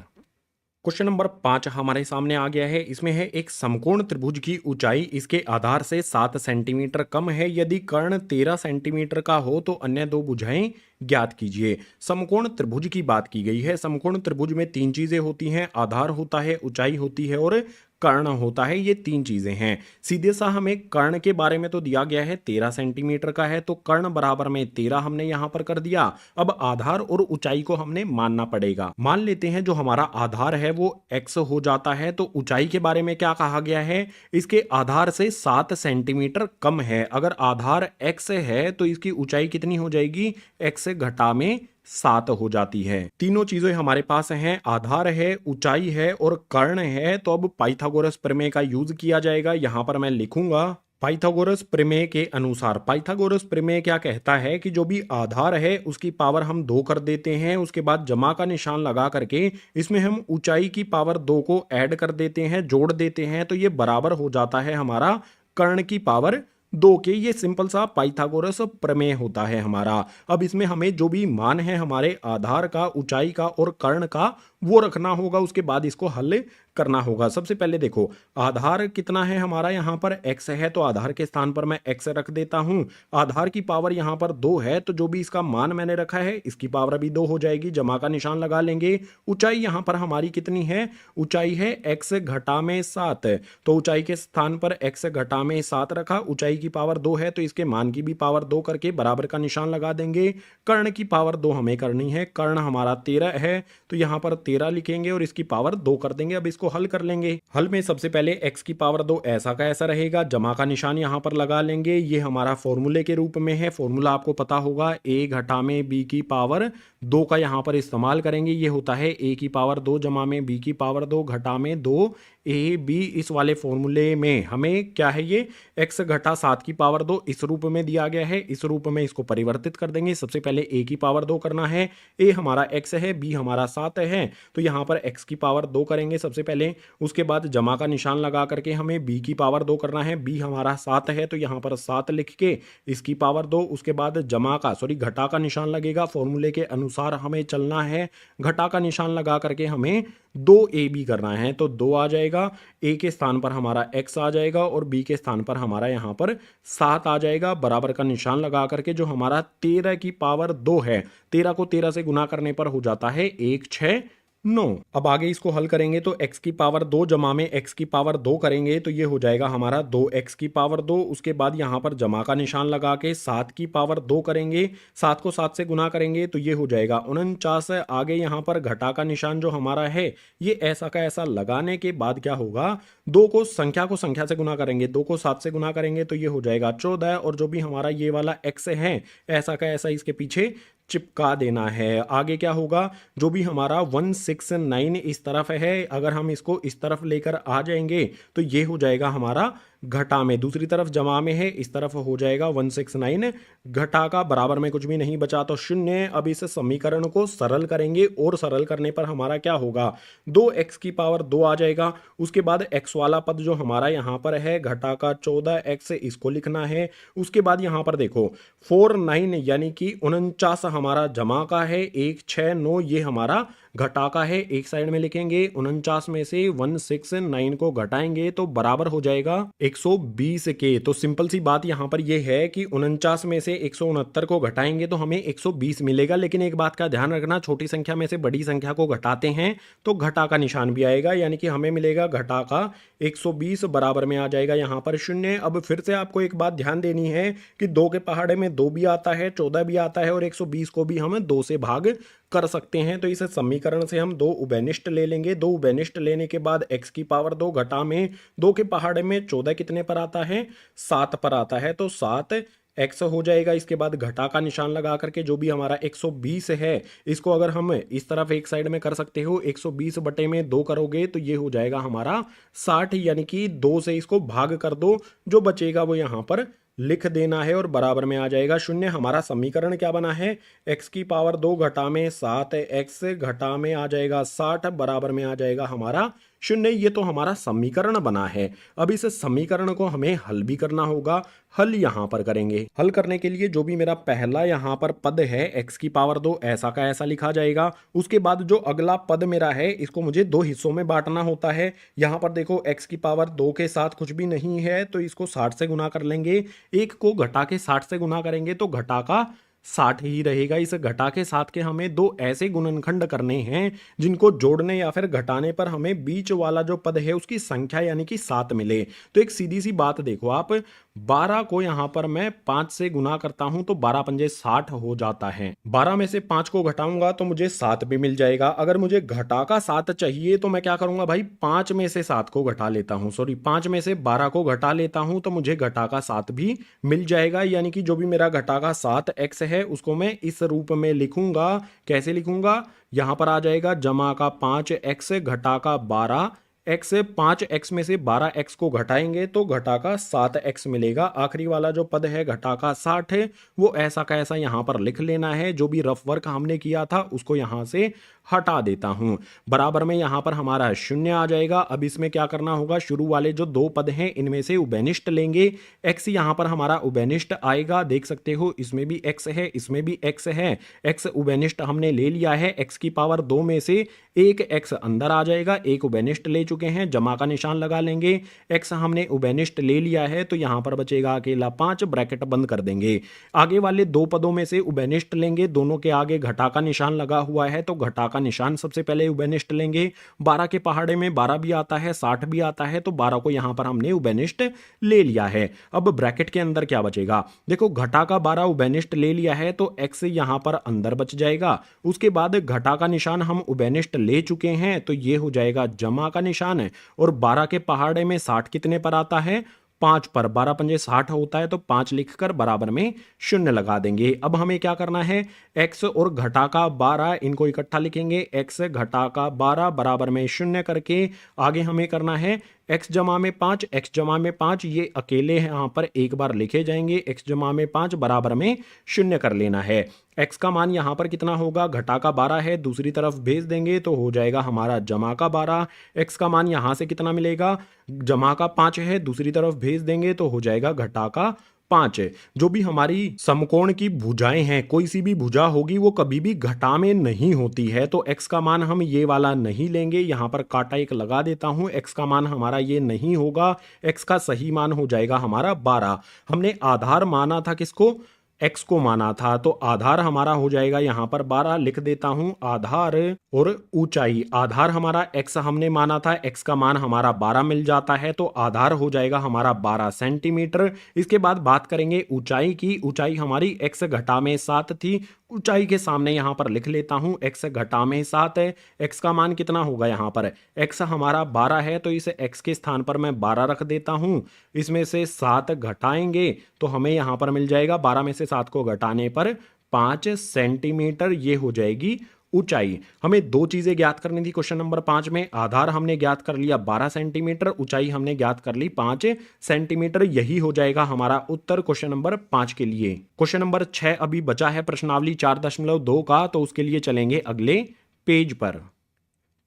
क्वेश्चन नंबर 5 हमारे सामने आ गया है। इसमें है एक समकोण त्रिभुज की ऊंचाई इसके आधार से 7 सेंटीमीटर कम है। यदि कर्ण 13 सेंटीमीटर का हो तो अन्य दो भुजाएं ज्ञात कीजिए। समकोण त्रिभुज की बात की गई है। समकोण त्रिभुज में तीन चीजें होती हैं, आधार होता है, ऊंचाई होती है और कर्ण होता है। ये तीन चीजें हैं। सीधे सा हमें कर्ण के बारे में तो दिया गया है 13 सेंटीमीटर का है, तो कर्ण बराबर में 13 हमने यहां पर कर दिया। अब आधार और ऊंचाई को हमने मानना पड़ेगा। मान लेते हैं जो हमारा आधार है वो x हो जाता है, तो ऊंचाई के बारे में क्या कहा गया है, इसके आधार से 7 सेंटीमीटर कम है। अगर आधार x है तो इसकी ऊंचाई कितनी हो जाएगी, x से घटा में 7 हो जाती है। तीनों चीजें हमारे पास हैं, आधार है, ऊंचाई है और कर्ण है। तो अब पाइथागोरस प्रमेय का यूज किया जाएगा। यहां पर मैं लिखूंगा पाइथागोरस प्रमेय के अनुसार। पाइथागोरस प्रमेय क्या कहता है कि जो भी आधार है उसकी पावर हम 2 कर देते हैं, उसके बाद जमा का निशान लगा करके इसमें हम ऊंचाई की पावर 2 को ऐड कर देते हैं, जोड़ देते हैं, तो ये बराबर हो जाता है हमारा कर्ण की पावर 2 के। ये सिंपल सा पाइथागोरस प्रमेय होता है हमारा। अब इसमें हमें जो भी मान है हमारे आधार का, ऊंचाई का और कर्ण का वो रखना होगा, उसके बाद इसको हल करना होगा। सबसे पहले देखो आधार कितना है हमारा, यहां पर x है तो आधार के स्थान पर मैं x रख देता हूं। आधार की पावर यहां पर 2 है तो जो भी इसका मान मैंने रखा है इसकी पावर भी 2 हो जाएगी, जमा का निशान लगा लेंगे। ऊंचाई यहां पर हमारी कितनी है, ऊंचाई है x घटा में 7, तो ऊंचाई के स्थान पर x घटा में 7 रखा। ऊंचाई की पावर 2 है तो इसके मान की भी पावर 2 करके बराबर का निशान लगा देंगे। कर्ण की पावर 2 हमें करनी है, कर्ण हमारा 13 है तो यहां पर 13 लिखेंगे और इसकी पावर 2 कर देंगे। अब इसको हल कर लेंगे। हल में सबसे पहले x की पावर 2 ऐसा का ऐसा रहेगा, जमा का निशान यहां पर लगा लेंगे। ये हमारा फॉर्मूले के रूप में है, फॉर्मूला आपको पता होगा, a घटा में b की पावर 2 का यहां पर इस्तेमाल करेंगे। ये होता है a की पावर 2 जमा में b की पावर 2 घटा में 2 ab। इस वाले फॉर्मूले में हमें क्या है, ये x घटा 7 की पावर 2 इस रूप में दिया गया है। इस रूप में इसको परिवर्तित कर देंगे। सबसे पहले a की पावर 2 करना है, a हमारा x है, b हमारा 7 है, तो यहां पर x की पावर 2 करेंगे सबसे पहले। उसके बाद जमा का निशान लगा करके हमें b की पावर 2 करना है, b हमारा 7 है तो यहां पर 7 लिख के इसकी पावर 2। उसके बाद घटा का निशान लगेगा, फॉर्मूले के अनुसार हमें चलना है। घटा का निशान लगा करके हमें 2ab करना है, तो 2 आ जाएगा, a के स्थान पर हमारा x आ जाएगा और b के स्थान पर हमारा यहां पर 7 आ जाएगा। बराबर का निशान लगा करके जो हमारा 13 की पावर 2 है, 13 को 13 से गुना करने पर हो जाता है 169। अब आगे इसको हल करेंगे तो x की पावर 2 जमा में x की पावर 2 करेंगे तो ये हो जाएगा हमारा 2x की पावर 2। उसके बाद यहां पर जमा का निशान लगा के 7 की पावर 2 करेंगे, 7 को 7 से गुना करेंगे तो ये हो जाएगा 49। आगे यहां पर घटा का निशान जो हमारा है ये ऐसा का ऐसा लगाने के बाद क्या होगा, 2 को संख्या से गुना करेंगे, 2 को 7 से गुना करेंगे तो ये हो जाएगा 14। और जो भी हमारा ये वाला x है ऐसा का ऐसा इसके पीछे चिपका देना है। आगे क्या होगा, जो भी हमारा 169 इस तरफ है, अगर हम इसको इस तरफ लेकर आ जाएंगे तो ये हो जाएगा हमारा घटा में, दूसरी तरफ जमा में है, इस तरफ हो जाएगा 169। घटा का बराबर में कुछ भी नहीं बचा तो 0। अब इस समीकरण को सरल करेंगे और सरल करने पर हमारा क्या होगा, 2x की पावर 2 आ जाएगा। उसके बाद x वाला पद जो हमारा यहाँ पर है घटा का 14x, इसको लिखना है। उसके बाद यहाँ पर देखो 49 यानी कि 49 हमारा जमा का है, 169 ये हमारा घटा का है। एक साइड में लिखेंगे, 49 में से 169 को घटाएंगे तो बराबर हो जाएगा 120 के। तो सिंपल सी बात यहां पर यह है कि 49 में से 169 को घटाएंगे तो हमें 120 मिलेगा। लेकिन एक बात का ध्यान रखना, छोटी संख्या में से बड़ी संख्या को घटाते हैं तो घटा का निशान भी आएगा, यानी कि हमें मिलेगा घटा का 120 बराबर में आ जाएगा यहां पर 0। अब फिर से आपको एक बात ध्यान देनी है कि 2 के पहाड़े में 2 भी आता है, 14 भी आता है और 120 को भी हम 2 से भाग कर सकते हैं। तो इस समीकरण से हम 2 उभयनिष्ठ ले लेंगे। 2 उभयनिष्ठ लेने के बाद x की पावर 2 घटा में 2 के पहाड़े में 14 कितने पर आता है, 7 पर आता है, तो 7 x हो जाएगा। इसके बाद घटा का निशान लगा करके जो भी हमारा 120 है, इसको अगर हम इस तरफ एक साइड में कर सकते हो, 120 बटे में 2 करोगे तो ये हो जाएगा हमारा 60, यानी कि 2 से इसको भाग कर दो, जो बचेगा वो यहाँ पर लिख देना है और बराबर में आ जाएगा 0। हमारा समीकरण क्या बना है, x की पावर 2 घटा में 7 x घटा में आ जाएगा 60 बराबर में आ जाएगा हमारा 0। ये तो हमारा समीकरण बना है। अब इस समीकरण को हमें हल भी करना होगा। हल यहां पर करेंगे। हल करने के लिए जो भी मेरा पहला यहां पर पद है x की पावर 2 ऐसा का ऐसा लिखा जाएगा। उसके बाद जो अगला पद मेरा है इसको मुझे 2 हिस्सों में बांटना होता है। यहां पर देखो x की पावर 2 के साथ कुछ भी नहीं है तो इसको 60 से गुना कर लेंगे। एक को घटा के 60 से गुना करेंगे तो घटा का 60 ही रहेगा। इस घटा के साथ के हमें 2 ऐसे गुणनखंड करने हैं जिनको जोड़ने या फिर घटाने पर हमें बीच वाला जो पद है उसकी संख्या यानी कि 7 मिले। तो एक सीधी सी बात देखो आप, 12 को यहां पर मैं 5 से गुना करता हूं तो 12 पंजे 60 हो जाता है। 12 में से 5 को घटाऊंगा तो मुझे 7 भी मिल जाएगा। अगर मुझे घटा का 7 चाहिए तो मैं क्या करूंगा भाई, 5 में से 7 को घटा लेता हूं, 5 में से 12 को घटा लेता हूं तो मुझे घटा का 7 भी मिल जाएगा। यानी कि जो भी मेरा घटा का 7 x है उसको मैं इस रूप में लिखूंगा। कैसे लिखूंगा, यहां पर आ जाएगा जमा का 5x घटा का 12 x। 5x में से 12x को घटाएंगे तो घटा का 7x मिलेगा। आखिरी वाला जो पद है घटा का 60 है वो ऐसा का ऐसा यहां पर लिख लेना है। जो भी रफ वर्क हमने किया था उसको यहां से हटा देता हूं। बराबर में यहां पर हमारा 0 आ जाएगा। अब इसमें क्या करना होगा, शुरू वाले जो 2 पद हैं इनमें से उभयनिष्ठ लेंगे। x यहां पर हमारा उभयनिष्ठ आएगा, देख सकते हो इसमें भी x है इसमें भी x है। x उभयनिष्ठ हमने ले लिया है। x की पावर 2 में से एक x अंदर आ जाएगा, एक उभयनिष्ठ ले चुके हैं, जमा का निशान लगा लेंगे। x हमने उभयनिष्ठ ले लिया है तो यहां पर बचेगा अकेला 5, ब्रैकेट बंद कर देंगे। आगे वाले 2 पदों में से उभयनिष्ठ लेंगे, दोनों के आगे घटा का निशान लगा हुआ है तो घटा का निशान सबसे पहले उभयनिष्ठ लेंगे। 12 के पहाड़े में 12 भी आता है 60 भी आता है तो 12 को यहां पर हमने उभयनिष्ठ ले लिया है। अब ब्रैकेट के अंदर क्या बचेगा, देखो घटा का 12 उभयनिष्ठ ले लिया है तो x यहां पर अंदर बच जाएगा। उसके बाद घटा का निशान हम उभयनिष्ठ ले चुके हैं तो ये हो जाएगा जमा का निशान है। और 12 के पहाड़े में 60 कितने पर आता है, 5 पर। 12 पंजे 60 होता है तो 5 लिखकर बराबर में 0 लगा देंगे। अब हमें क्या करना है, x और घटा का 12 इनको इकट्ठा लिखेंगे। x घटा का 12 बराबर में 0 करके आगे हमें करना है x जमा में 5, x जमा में 5 ये अकेले यहाँ पर एक बार लिखे जाएंगे। x जमा में 5 बराबर में 0 कर लेना है। x का मान यहाँ पर कितना होगा, घटा का 12 है, दूसरी तरफ भेज देंगे तो हो जाएगा हमारा जमा का 12। x का मान यहाँ से कितना मिलेगा, जमा का 5 है, दूसरी तरफ भेज देंगे तो हो जाएगा घटा का 5। जो भी हमारी समकोण की भुजाएं हैं, कोई सी भी भुजा होगी वो कभी भी घटा में नहीं होती है तो x का मान हम ये वाला नहीं लेंगे। यहां पर काटा एक लगा देता हूं, x का मान हमारा ये नहीं होगा। x का सही मान हो जाएगा हमारा 12। हमने आधार माना था किसको, x को माना था तो आधार हमारा हो जाएगा यहां पर 12। लिख देता हूं आधार और ऊंचाई। आधार हमारा x हमने माना था, x का मान हमारा 12 मिल जाता है तो आधार हो जाएगा हमारा 12 सेंटीमीटर। इसके बाद बात करेंगे ऊंचाई की। ऊंचाई हमारी x घटा में 7 थी, ऊंचाई के सामने यहां पर लिख लेता हूं x घटा में 7 है। x का मान कितना होगा, यहां पर x हमारा 12 है तो इसे x के स्थान पर मैं 12 रख देता हूं। इसमें से 7 घटाएंगे तो हमें यहां पर मिल जाएगा 12 में से 7 को घटाने पर 5 सेंटीमीटर ये हो जाएगी ऊंचाई। हमें 2 चीजें ज्ञात करनी थी क्वेश्चन नंबर 5 में। आधार हमने ज्ञात कर लिया 12 सेंटीमीटर, ऊंचाई हमने ज्ञात कर ली 5 सेंटीमीटर। यही हो जाएगा हमारा उत्तर क्वेश्चन नंबर 5 के लिए। क्वेश्चन नंबर 6 अभी बचा है प्रश्नावली 4.2 का, तो उसके लिए चलेंगे अगले पेज पर।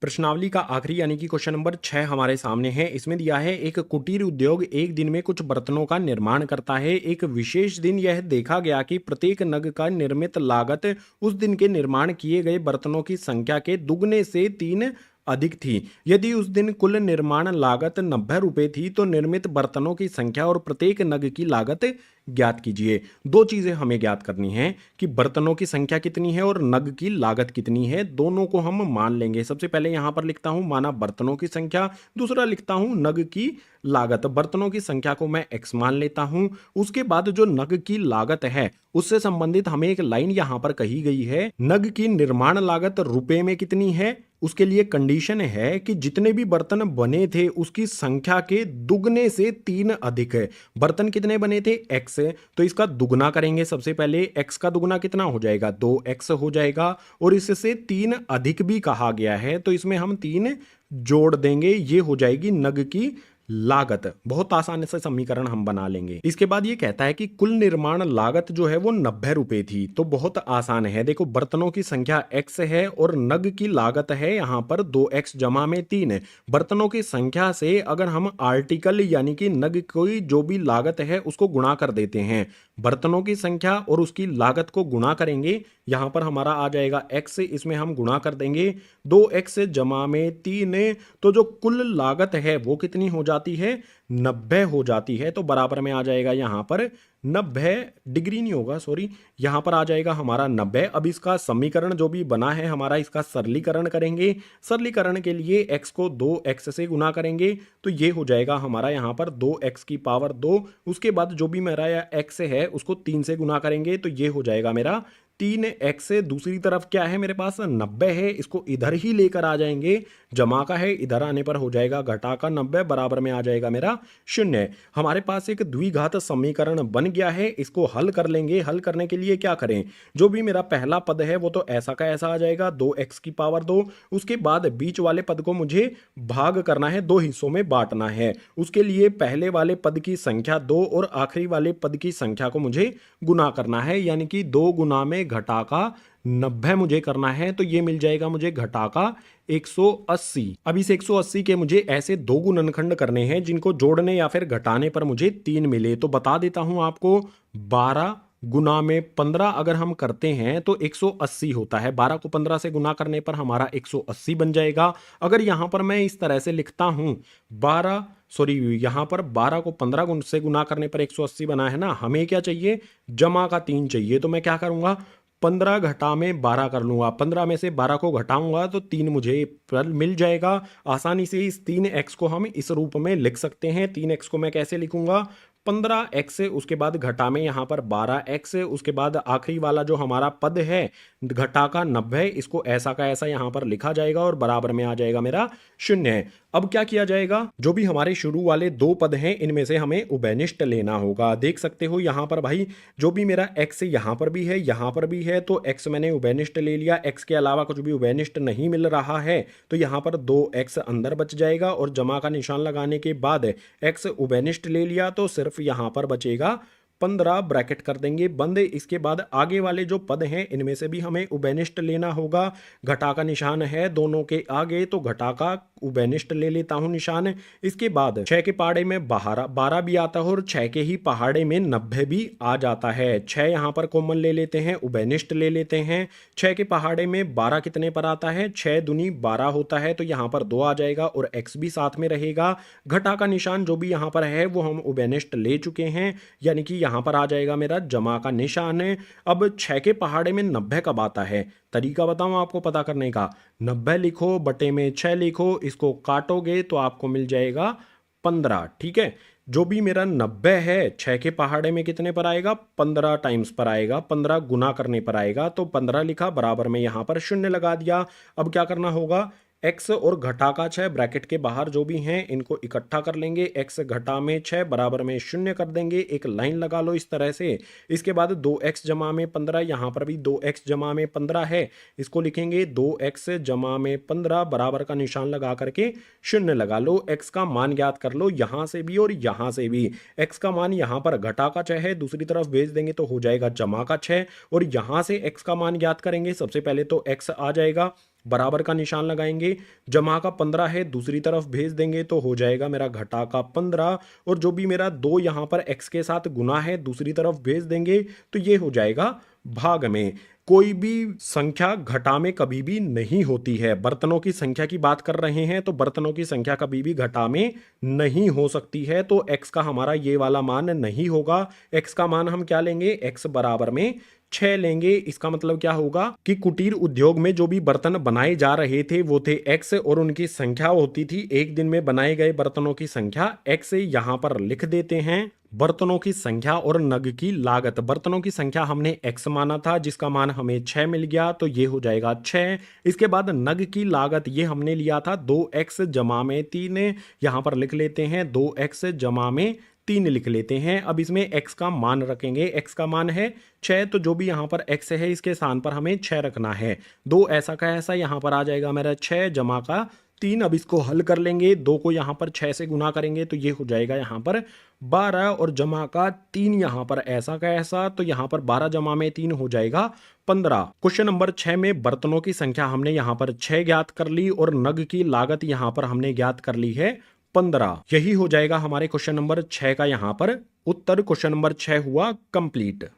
प्रश्नावली का आखिरी यानी कि क्वेश्चन नंबर 6 हमारे सामने है। इसमें दिया है एक कुटीर उद्योग एक दिन में कुछ बर्तनों का निर्माण करता है। एक विशेष दिन यह देखा गया कि प्रत्येक नग का निर्मित लागत उस दिन के निर्माण किए गए बर्तनों की संख्या के दुगने से 3 अधिक थी। यदि उस दिन कुल निर्माण लागत 90 रुपए थी तो निर्मित बर्तनों की संख्या और प्रत्येक नग की लागत ज्ञात कीजिए। 2 चीजें हमें ज्ञात करनी है कि बर्तनों की संख्या कितनी है और नग की लागत कितनी है। दोनों को हम मान लेंगे। सबसे पहले यहां पर लिखता हूं माना बर्तनों की संख्या, दूसरा लिखता हूं नग की लागत। बर्तनों की संख्या को मैं x मान लेता हूं। उसके बाद जो नग की लागत है उससे संबंधित हमें एक लाइन यहां पर कही गई है, नग की निर्माण लागत रुपए में कितनी है, उसके लिए कंडीशन है कि जितने भी बर्तन बने थे उसकी संख्या के दुगने से 3 अधिक है। बर्तन कितने बने थे? x है, तो इसका दुगना करेंगे। सबसे पहले x का दुगना कितना हो जाएगा? 2x हो जाएगा, और इससे 3 अधिक भी कहा गया है तो इसमें हम 3 जोड़ देंगे, ये हो जाएगी नग की लागत। बहुत आसानी से समीकरण हम बना लेंगे। इसके बाद ये कहता है कि कुल निर्माण लागत जो है वो 90 रुपए थी, तो बहुत आसान है। देखो बर्तनों की संख्या x है और नग की लागत है यहाँ पर 2x जमा में 3 है। बर्तनों की संख्या से अगर हम आर्टिकल यानी कि नग की जो भी लागत है उसको गुणा कर देते हैं, बर्तनों की संख्या और उसकी लागत को गुणा करेंगे, यहां पर हमारा आ जाएगा x, इसमें हम गुणा कर देंगे 2x जमा में 3, तो जो कुल लागत है वो कितनी हो जाती है? 90 हो जाती है। तो बराबर में आ जाएगा यहां पर 90 डिग्री नहीं होगा, सॉरी, यहां पर आ जाएगा हमारा 90। अब इसका समीकरण जो भी बना है हमारा, इसका सरलीकरण करेंगे। सरलीकरण के लिए x को 2x से गुना करेंगे तो ये हो जाएगा हमारा यहां पर 2x की पावर 2। उसके बाद जो भी मेरा x है उसको 3 से गुना करेंगे तो ये हो जाएगा मेरा 3x। दूसरी तरफ क्या है मेरे पास? 90 है, इसको इधर ही लेकर आ जाएंगे, जमा का है, इधर आने पर हो जाएगा घटा का 90, बराबर में आ जाएगा मेरा 0। हमारे पास एक द्विघात समीकरण बन गया है, इसको हल कर लेंगे। हल करने के लिए क्या करें? जो भी मेरा पहला पद है वो तो ऐसा का ऐसा आ जाएगा 2x की पावर 2। उसके बाद बीच वाले पद को मुझे भाग करना है, 2 हिस्सों में बांटना है। उसके लिए पहले वाले पद की संख्या 2 और आखिरी वाले पद की संख्या को मुझे गुना करना है, यानी कि 2 गुना में घटा का 90 मुझे करना है, तो ये मिल जाएगा मुझे घटा का 180। अब इस 180 के मुझे ऐसे 2 गुणनखंड करने हैं जिनको जोड़ने या फिर घटाने पर मुझे 3 मिले। तो बता देता हूं आपको, 12 गुना में 15 अगर हम करते हैं तो 180 होता है। 12 को 15 से गुना करने पर हमारा 180 बन जाएगा। अगर यहां पर मैं इस तरह से लिखता हूं, 12 सॉरी यहां पर 12 को 15 से गुना करने पर 180 बना है ना, हमें क्या चाहिए? जमा का 3 चाहिए। तो मैं क्या करूंगा? 15 घटा में 12 कर लूंगा, 15 में से 12 को घटाऊंगा तो 3 मुझे मिल जाएगा। आसानी से इस 3x को हम इस रूप में लिख सकते हैं। 3x को मैं कैसे लिखूंगा? 15x, उसके बाद घटा में यहां पर 12x, उसके बाद आखिरी वाला जो हमारा पद है घटा का 90, इसको ऐसा का ऐसा यहां पर लिखा जाएगा और बराबर में आ जाएगा मेरा 0। अब क्या किया जाएगा? जो भी हमारे शुरू वाले 2 पद हैं इनमें से हमें उभयनिष्ठ लेना होगा। देख सकते हो यहां पर भाई, जो भी मेरा x यहां पर भी है यहां पर भी है, तो x मैंने उभयनिष्ठ ले लिया। x के अलावा कुछ भी उभयनिष्ठ नहीं मिल रहा है तो यहां पर 2x अंदर बच जाएगा, और जमा का निशान लगाने के बाद x उभयनिष्ठ ले लिया तो सिर्फ यहां पर बचेगा 15, ब्रैकेट कर देंगे बंद। इसके बाद आगे वाले जो पद हैं इनमें से भी हमें उभयनिष्ठ लेना होगा। घटा का निशान है दोनों के आगे, तो घटा का उभयनिष्ठ ले लेता हूं निशान। इसके बाद 6 के पहाड़े में 12 भी आता है और 6 के ही पहाड़े में 90 भी आ जाता है। 6 यहां पर कॉमन ले लेते हैं, उभयनिष्ठ ले लेते हैं। 6 के पहाड़े में 12 कितने पर आता है? 6 दूनी 12 होता है, तो यहां पर 2 आ जाएगा और x भी साथ में रहेगा। घटा का निशान जो भी यहां पर है वो हम उभयनिष्ठ ले चुके हैं, यानी कि यहां पर आ जाएगा मेरा जमा का निशान है। अब 6 के पहाड़े में 90 कब आता है? तरीका बताऊं आपको पता करने का। 90 लिखो, बटे में 6 लिखो, इसको काटोगे तो आपको मिल जाएगा 15। ठीक है, जो भी मेरा 90 है 6 के पहाड़े में कितने पर आएगा? 15 टाइम्स पर आएगा, 15 गुना करने पर आएगा। तो 15 लिखा, बराबर में यहां पर 0 लगा दिया। अब क्या करना होगा? x और घटा का 6 ब्रैकेट के बाहर जो भी हैं इनको इकट्ठा कर लेंगे। x घटा में 6 बराबर में 0 कर देंगे, एक लाइन लगा लो इस तरह से। इसके बाद 2x जमा में 15, यहाँ पर भी 2x जमा में 15 है, इसको लिखेंगे 2x जमा में 15 बराबर का निशान लगा करके 0 लगा लो। x का मान ज्ञात कर लो यहाँ से भी और यहाँ से भी। x का मान यहाँ पर घटा का 6 है, दूसरी तरफ भेज देंगे तो हो जाएगा जमा का 6, और यहाँ से x का मान ज्ञात करेंगे। सबसे पहले तो x आ जाएगा, बराबर का निशान लगाएंगे, जमा का 15 है, दूसरी तरफ भेज देंगे तो हो जाएगा मेरा घटा का 15, और जो भी मेरा 2 यहां पर x के साथ गुना है दूसरी तरफ भेज देंगे तो ये हो जाएगा भाग में। कोई भी संख्या घटा में कभी भी नहीं होती है। बर्तनों की संख्या की बात कर रहे हैं तो बर्तनों की संख्या कभी भी घटा में नहीं हो सकती है, तो x का हमारा ये वाला मान नहीं होगा। x का मान हम क्या लेंगे? x बराबर में 6 लेंगे, इसका मतलब क्या होगा कि कुटीर उद्योग में जो भी बर्तन बनाए जा रहे थे वो थे x और उनकी संख्या होती थी एक दिन में बनाए गए बर्तनों की संख्या x यहां पर लिख देते हैं। बर्तनों की संख्या और नग की लागत, बर्तनों की संख्या हमने x माना था जिसका मान हमें 6 मिल गया तो ये हो जाएगा 6। इसके बाद नग की लागत ये हमने लिया था 2x जमा में 3, यहां पर लिख लेते हैं 2x जमा में 3 लिख लेते हैं। अब इसमें x का मान रखेंगे, x का मान है 6 तो जो भी यहाँ पर x है इसके स्थान पर हमें 6 रखना है। 2 ऐसा का ऐसा यहाँ पर आ जाएगा मेरा 6 जमा का 3। अब इसको हल कर लेंगे, 2 को यहाँ पर 6 से गुना करेंगे तो ये हो जाएगा यहाँ पर 12 और जमा का 3 यहाँ पर ऐसा का ऐसा, तो यहाँ पर 12 जमा में 3 हो जाएगा 15। क्वेश्चन नंबर 6 में बर्तनों की संख्या हमने यहाँ पर 6 ज्ञात कर ली और नग की लागत यहाँ पर हमने ज्ञात कर ली है 15। यही हो जाएगा हमारे क्वेश्चन नंबर 6 का यहाँ पर उत्तर। क्वेश्चन नंबर 6 हुआ कंप्लीट।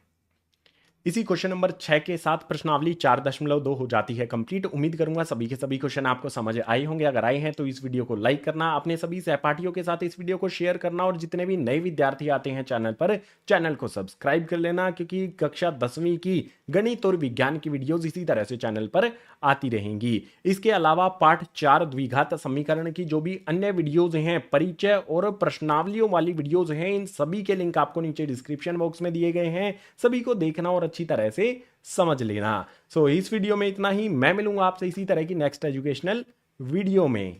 इसी क्वेश्चन नंबर 6 के साथ प्रश्नावली 4.2 हो जाती है कंप्लीट। उम्मीद करूंगा सभी के सभी क्वेश्चन आपको समझ आए होंगे। अगर आए हैं तो इस वीडियो को लाइक करना, अपने सभी सहपाठियों के साथ इस वीडियो को शेयर करना और जितने भी नए विद्यार्थी आते हैं चैनल पर, चैनल को सब्सक्राइब कर लेना क्योंकि कक्षा 10वीं की गणित और विज्ञान की वीडियोज इसी तरह से चैनल पर आती रहेंगी। इसके अलावा पाठ 4 द्विघात समीकरण की जो भी अन्य वीडियोज हैं, परिचय और प्रश्नावलियों वाली वीडियोज हैं, इन सभी के लिंक आपको नीचे डिस्क्रिप्शन बॉक्स में दिए गए हैं। सभी को देखना और अच्छी तरह से समझ लेना। इस वीडियो में इतना ही। मैं मिलूंगा आपसे इसी तरह की नेक्स्ट एजुकेशनल वीडियो में।